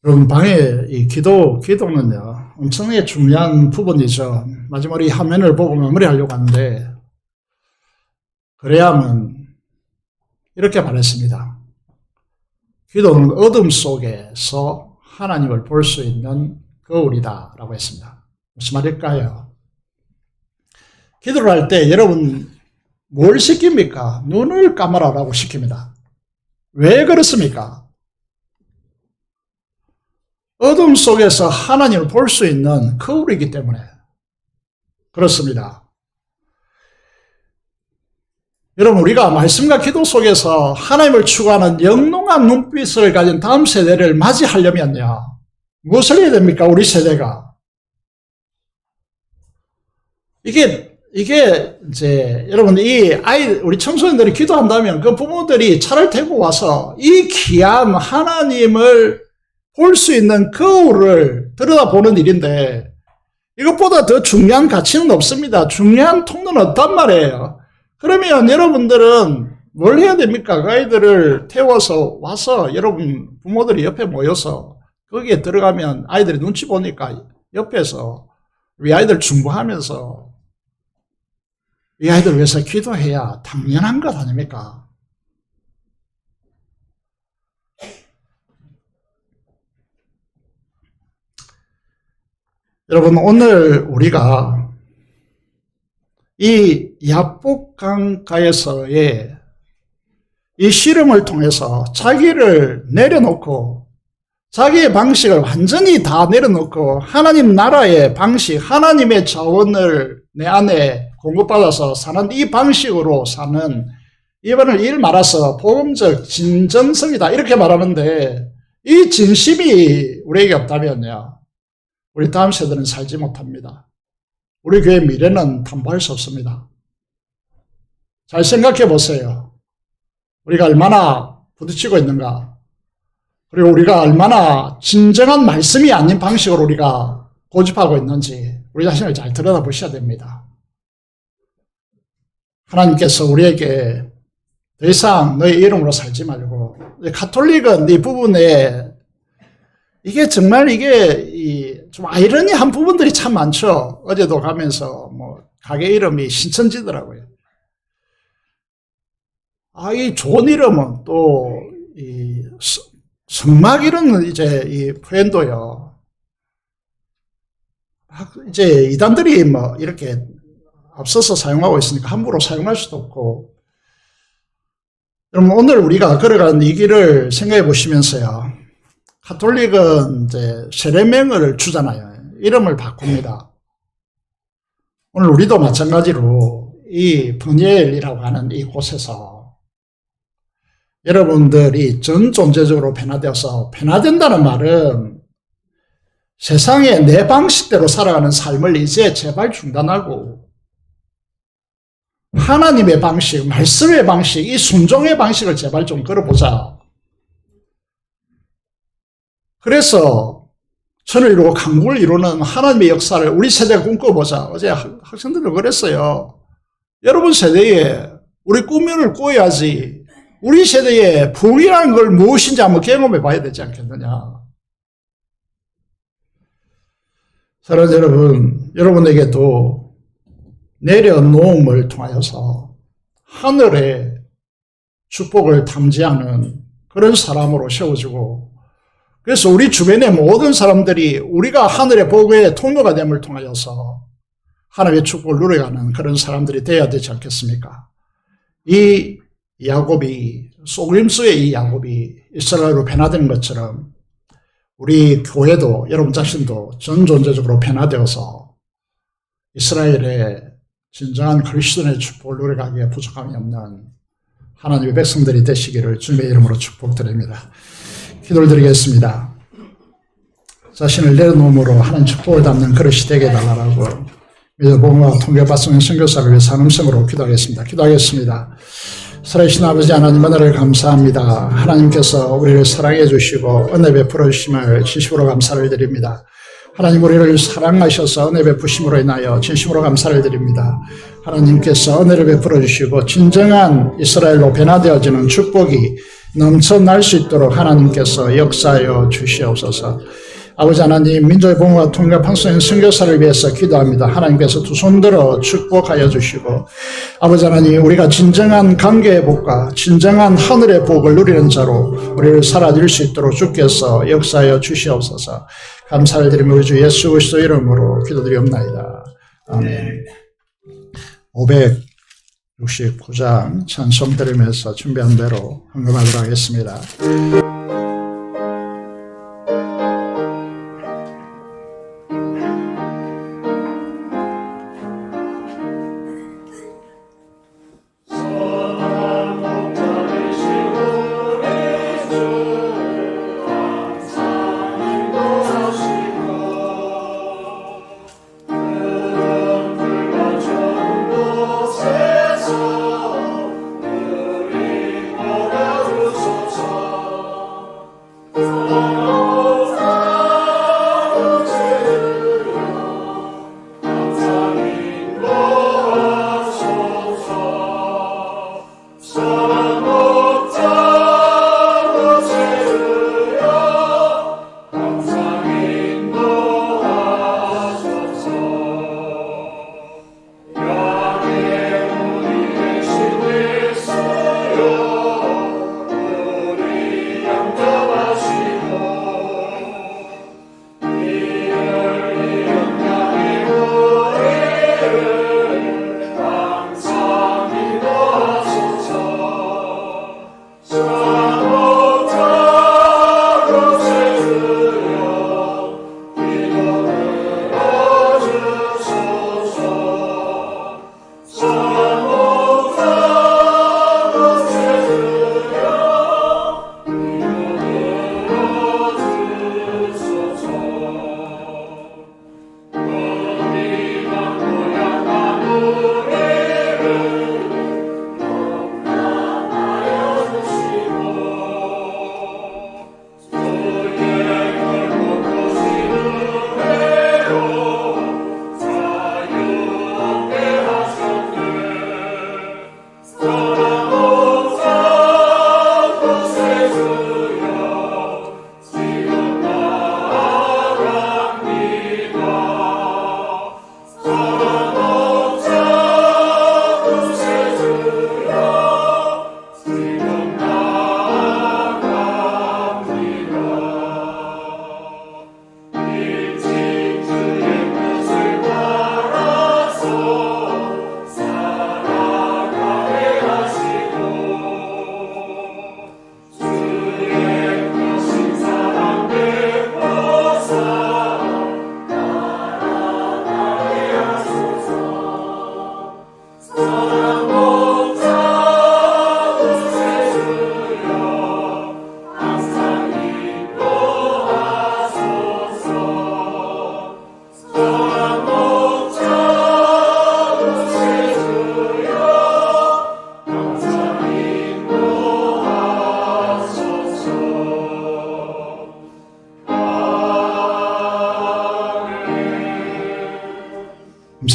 여러분, 방에 이 기도는요, 엄청나게 중요한 부분이죠. 마지막으로 이 화면을 보고 마무리하려고 하는데, 그래야만 이렇게 말했습니다. 기도는 어둠 속에서 하나님을 볼 수 있는 거울이다 라고 했습니다. 무슨 말일까요? 기도를 할 때 여러분 뭘 시킵니까? 눈을 감아라 라고 시킵니다. 왜 그렇습니까? 어둠 속에서 하나님을 볼 수 있는 거울이기 때문에 그렇습니다. 여러분, 우리가 말씀과 기도 속에서 하나님을 추구하는 영롱한 눈빛을 가진 다음 세대를 맞이하려면요, 무엇을 해야 됩니까? 우리 세대가. 이게 이제 여러분, 우리 청소년들이 기도한다면 그 부모들이 차를 태고 와서 이 귀한 하나님을 볼 수 있는 거울을 들여다보는 일인데, 이것보다 더 중요한 가치는 없습니다. 중요한 통로는 없단 말이에요. 그러면 여러분들은 뭘 해야 됩니까? 그 아이들을 태워서 와서 여러분 부모들이 옆에 모여서 거기에 들어가면 아이들이 눈치 보니까 옆에서 우리 아이들 중보하면서 이 아이들 위해서 기도해야 당연한 것 아닙니까? 여러분, 오늘 우리가 이 야복강가에서의 이 실험을 통해서 자기를 내려놓고 자기의 방식을 완전히 다 내려놓고 하나님 나라의 방식, 하나님의 자원을 내 안에 공급받아서 사는 이 방식으로 사는, 이번을 말아서 복음적 진정성이다 이렇게 말하는데, 이 진심이 우리에게 없다면요, 우리 다음 세대는 살지 못합니다. 우리 교회 미래는 담보할 수 없습니다. 잘 생각해 보세요. 우리가 얼마나 부딪히고 있는가, 그리고 우리가 얼마나 진정한 말씀이 아닌 방식으로 우리가 고집하고 있는지 우리 자신을 잘 들여다보셔야 됩니다. 하나님께서 우리에게 더 이상 너의 이름으로 살지 말고, 가톨릭은 이 부분에 이게 정말 좀 아이러니한 부분들이 참 많죠. 어제도 가면서 가게 이름이 신천지더라고요. 이 좋은 이름은 또 성막 이름은 이제 이 표현도요, 이제 이단들이 이렇게 앞서서 사용하고 있으니까 함부로 사용할 수도 없고. 여러분, 오늘 우리가 걸어가는 이 길을 생각해 보시면서요, 가톨릭은 이제 세례명을 주잖아요. 이름을 바꿉니다. 오늘 우리도 마찬가지로 이 버니엘이라고 하는 이 곳에서 여러분들이 전 존재적으로 변화되어서, 변화된다는 말은 세상에 내 방식대로 살아가는 삶을 이제 제발 중단하고 하나님의 방식, 말씀의 방식, 이 순종의 방식을 제발 좀 걸어보자. 그래서 천을 이루고 강국을 이루는 하나님의 역사를 우리 세대가 꿈꿔보자. 어제 학생들도 그랬어요. 여러분 세대에 우리 꿈을 꿔야지. 우리 세대에 부흥이라는 걸 무엇인지 한번 경험해 봐야 되지 않겠느냐. 사랑하는 여러분, 여러분에게도 내려놓음을 통하여서 하늘의 축복을 탐지하는 그런 사람으로 세워지고, 그래서 우리 주변의 모든 사람들이 우리가 하늘의 복의 통로가 됨을 통하여서 하나님의 축복을 누려가는 그런 사람들이 되어야 되지 않겠습니까? 이 야곱이, 속임수의 이 야곱이 이스라엘로 변화되는 것처럼 우리 교회도, 여러분 자신도 전 존재적으로 변화되어서 이스라엘의 진정한 그리스도의 축복을 누려가기에 부족함이 없는 하나님의 백성들이 되시기를 주님의 이름으로 축복드립니다. 기도를 드리겠습니다. 자신을 내려놓음으로 하나님 축복을 담는 그릇이 되게 해달라고 믿어보고 통계발송의 선교사를 위해 산음성으로 기도하겠습니다. 기도하겠습니다. 살아계신 아버지 하나님 은혜를 감사합니다. 하나님께서 우리를 사랑해 주시고 은혜 베풀어 주심을 진심으로 감사를 드립니다. 하나님 우리를 사랑하셔서 은혜 베푸심으로 인하여 진심으로 감사를 드립니다. 하나님께서 은혜를 베풀어 주시고 진정한 이스라엘로 변화되어지는 축복이 넘쳐날 수 있도록 하나님께서 역사하여 주시옵소서. 아버지 하나님, 민족의 복음과 통일과 방송인 선교사를 위해서 기도합니다. 하나님께서 두 손 들어 축복하여 주시고, 아버지 하나님, 우리가 진정한 관계의 복과 진정한 하늘의 복을 누리는 자로 우리를 살아낼 수 있도록 주께서 역사하여 주시옵소서. 감사를 드리며 우리 주 예수 그리스도 이름으로 기도드리옵나이다. 아멘. 569장 찬송 드리면서 준비한 대로 헌금하도록 하겠습니다.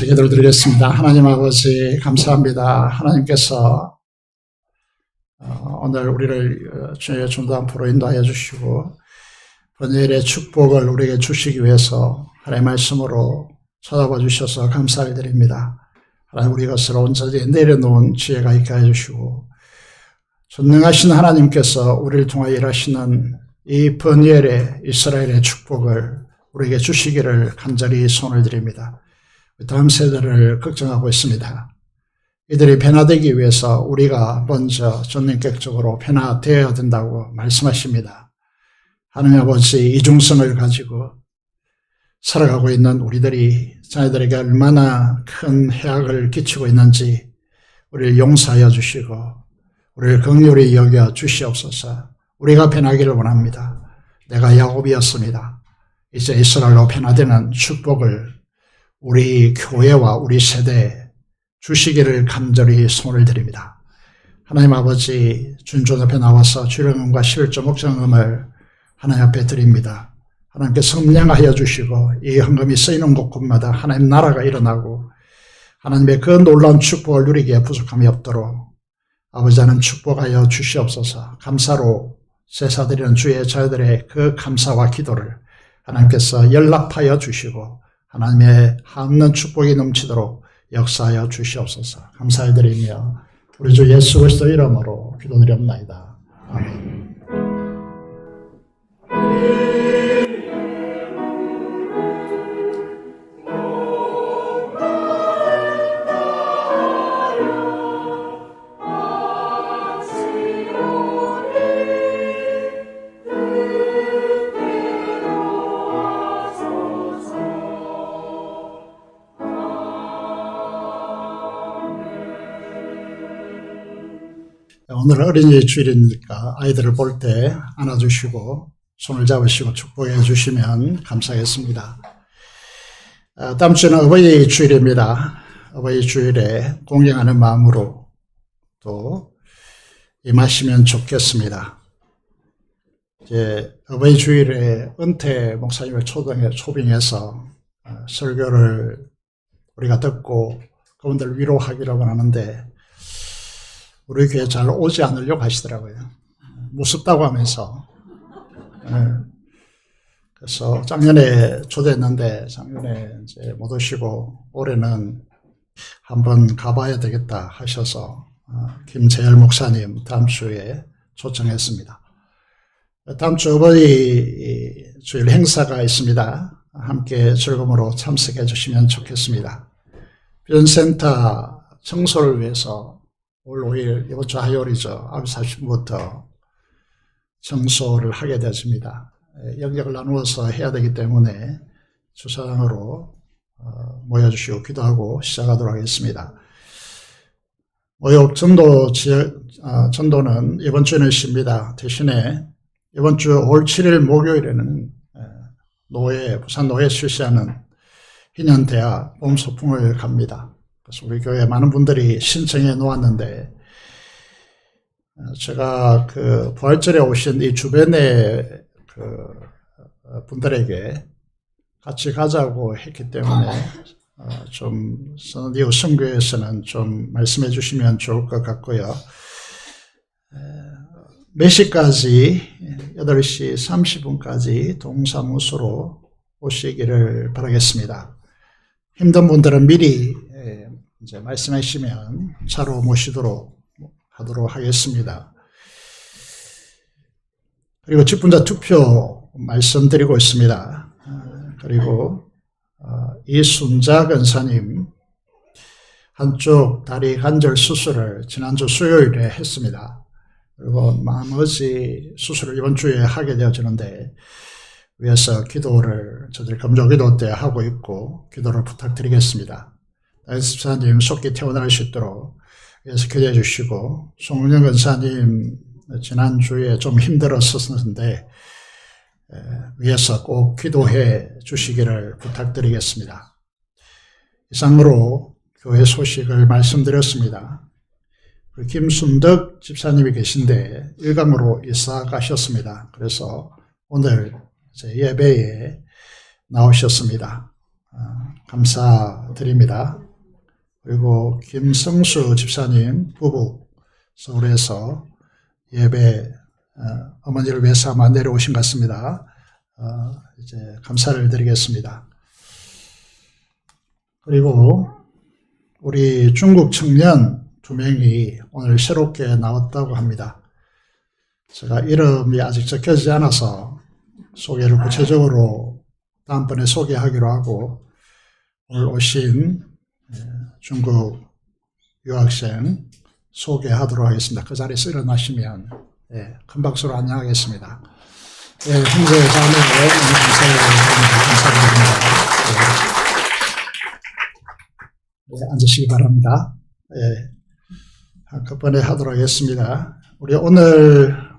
감사 기도를 드리겠습니다. 하나님 아버지 감사합니다. 하나님께서 오늘 우리를 주의 전도 앞으로 인도하여 주시고 번일의 축복을 우리에게 주시기 위해서 하나님의 말씀으로 찾아봐 주셔서 감사를 드립니다. 하나님 우리 것을 온전히 내려놓은 지혜가 있게 해주시고 전능하신 하나님께서 우리를 통하여 일하시는 이 번일의 이스라엘의 축복을 우리에게 주시기를 간절히 손을 드립니다. 다음 세대를 걱정하고 있습니다. 이들이 변화되기 위해서 우리가 먼저 전능격적으로 변화되어야 된다고 말씀하십니다. 하나님 아버지 이중성을 가지고 살아가고 있는 우리들이 자녀들에게 얼마나 큰 해악을 끼치고 있는지 우리를 용서하여 주시고 우리를 긍휼히 여겨 주시옵소서. 우리가 변하기를 원합니다. 내가 야곱이었습니다. 이제 이스라엘로 변화되는 축복을 우리 교회와 우리 세대에 주시기를 간절히 손을 드립니다. 하나님 아버지 주님 앞에 나와서 주령음과 11조 목장음을 하나님 앞에 드립니다. 하나님께 성령하여 주시고 이 헌금이 쓰이는 곳곳마다 하나님 나라가 일어나고 하나님의 그 놀라운 축복을 누리기에 부족함이 없도록 아버지 하나님 축복하여 주시옵소서. 감사로 제사드리는 주의 자녀들의 그 감사와 기도를 하나님께서 연락하여 주시고 하나님의 한없는 축복이 넘치도록 역사하여 주시옵소서. 감사를 드리며 우리 주 예수 그리스도 이름으로 기도드리옵나이다. 아멘. 오늘 어린이 주일이니까 아이들을 볼 때 안아주시고 손을 잡으시고 축복해 주시면 감사하겠습니다. 다음 주는 어버이 주일입니다. 어버이 주일에 공경하는 마음으로 또 임하시면 좋겠습니다. 이제 어버이 주일에 은퇴 목사님을 초빙해서 설교를 우리가 듣고 그분들 위로하기를 원하는데 우리 교회 잘 오지 않으려고 하시더라고요. 무섭다고 하면서. 그래서 작년에 초대했는데 작년에 이제 못 오시고 올해는 한번 가봐야 되겠다 하셔서 김재열 목사님 다음 주에 초청했습니다. 다음 주 어버이 주일 행사가 있습니다. 함께 즐거움으로 참석해 주시면 좋겠습니다. 비전센터 청소를 위해서 올 5일 이번 주 화요일이죠. 9시 40분부터 청소를 하게 되었습니다. 영역을 나누어서 해야 되기 때문에 주차장으로 모여주시고 기도하고 시작하도록 하겠습니다. 모욕 전도는 이번 주에는 쉽니다. 대신에 이번 주 올 7일 목요일에는 부산 노예 실시하는 희년대학 봄소풍을 갑니다. 그래서 우리 교회 많은 분들이 신청해 놓았는데 제가 그 부활절에 오신 이 주변의 그 분들에게 같이 가자고 했기 때문에 좀 선언이후 선교에서는 좀 말씀해 주시면 좋을 것 같고요. 몇 시까지 8시 30분까지 동사무소로 오시기를 바라겠습니다. 힘든 분들은 미리 이제 말씀하시면 차로 모시도록 하도록 하겠습니다. 그리고 직분자 투표 말씀드리고 있습니다. 그리고 이순자 권사님 한쪽 다리 관절 수술을 지난주 수요일에 했습니다. 그리고 나머지 수술을 이번 주에 하게 되어지는데 위해서 기도를 저들 금조기도 때 하고 있고 기도를 부탁드리겠습니다. 다이스사님 속히 퇴원할 수 있도록 위해서 기도해 주시고 송은영 권사님 지난주에 좀 힘들었었는데 위해서 꼭 기도해 주시기를 부탁드리겠습니다. 이상으로 교회 소식을 말씀드렸습니다. 김순덕 집사님이 계신데 일강으로 이사 가셨습니다. 그래서 오늘 제 예배에 나오셨습니다. 감사드립니다. 그리고 김성수 집사님 부부 서울에서 예배 어머니를 위해서 아마 내려오신 것 같습니다. 이제 감사를 드리겠습니다. 그리고 우리 중국 청년 2명이 오늘 새롭게 나왔다고 합니다. 제가 이름이 아직 적혀지지 않아서 소개를 구체적으로 다음번에 소개하기로 하고 오늘 오신 중국 유학생 소개하도록 하겠습니다. 그 자리에서 일어나시면 큰 박수로 안녕하겠습니다. 형제 자매 너무 감사드립니다. 앉으시기 바랍니다. 한꺼번에 하도록 하겠습니다.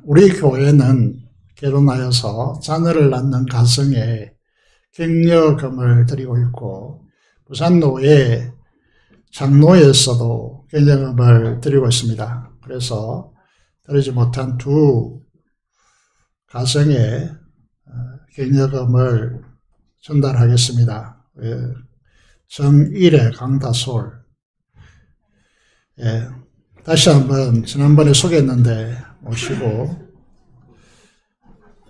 우리 교회는 결혼하여서 자녀를 낳는 가정에 격려금을 드리고 있고 부산노회 장로에서도 격려금을 드리고 있습니다. 그래서 드리지 못한 두 가정에 격려금을 전달하겠습니다. 정일의 강다솔. 다시 한번 지난번에 소개했는데 오시고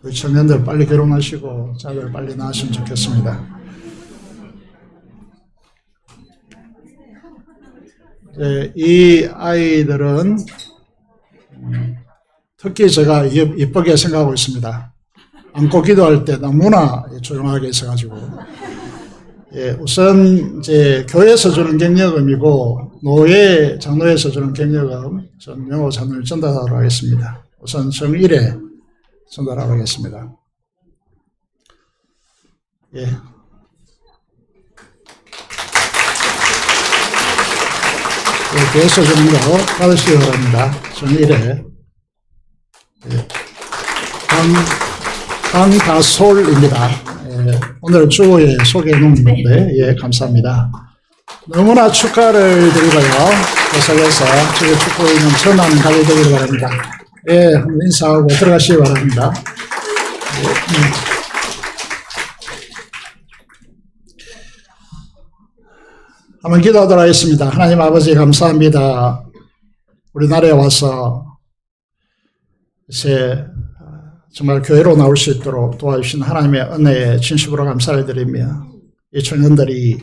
우리 청년들 빨리 결혼하시고 자녀를 빨리 낳으시면 좋겠습니다. 이 아이들은 특히 제가 이쁘게 생각하고 있습니다. 안고 기도할 때 너무나 조용하게 있어가지고 우선 이제 교회에서 주는 격려금이고 노예 장로에서 주는 격려금 전 영어 장로를 전달하도록 하겠습니다. 우선 정일에 전달하도록 하겠습니다. 교회에서 주는 거 받으시기 바랍니다. 정일에 강다솔입니다. 오늘 주호에 소개해 놓은 건데, 감사합니다. 너무나 축하를 드리고요. 계속해서 저희 축복에 있는 전환 가져되기를 바랍니다. 한번 인사하고 들어가시기 바랍니다. 한번 기도하도록 하겠습니다. 하나님 아버지 감사합니다. 우리나라에 와서 이제 정말 교회로 나올 수 있도록 도와주신 하나님의 은혜에 진심으로 감사를 드리며 이 청년들이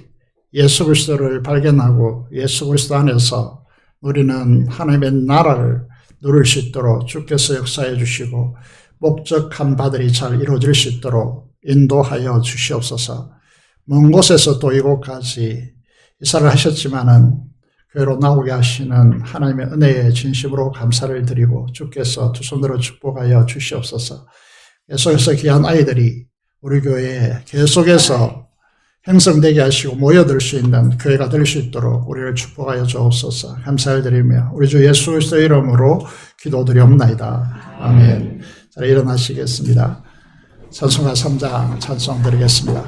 예수 그리스도를 발견하고 예수 그리스도 안에서 우리는 하나님의 나라를 누릴 수 있도록 주께서 역사해 주시고 목적한 바들이 잘 이루어질 수 있도록 인도하여 주시옵소서. 먼 곳에서 또 이곳까지 이사를 하셨지만은 교회로 나오게 하시는 하나님의 은혜에 진심으로 감사를 드리고 주께서 두 손으로 축복하여 주시옵소서. 계속해서 귀한 아이들이 우리 교회에 계속해서 형성되게 하시고 모여들 수 있는 교회가 될 수 있도록 우리를 축복하여 주옵소서. 감사를 드리며 우리 주 예수 그리스도의 이름으로 기도드리옵나이다. 아멘. 자, 일어나시겠습니다. 찬송가 3장 찬송 드리겠습니다.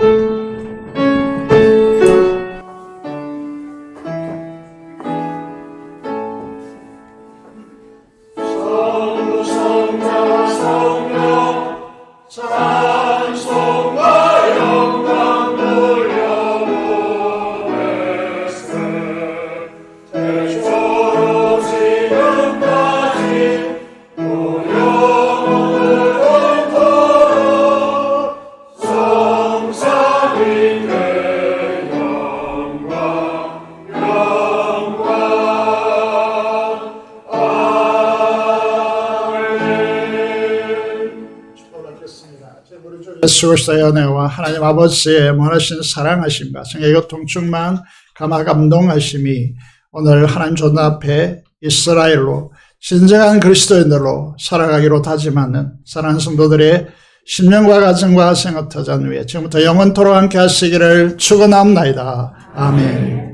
예수 그리스도의 은혜와 하나님 아버지의 무한하신 사랑하심과 성의 교통 충만 감화 감동하심이 오늘 하나님 존 앞에 이스라엘로 진정한 그리스도인들로 살아가기로 다짐하는 사랑하는 성도들의 신명과 가정과 생업터전 위에 지금부터 영원토록 함께 하시기를 축원합니다. 아멘.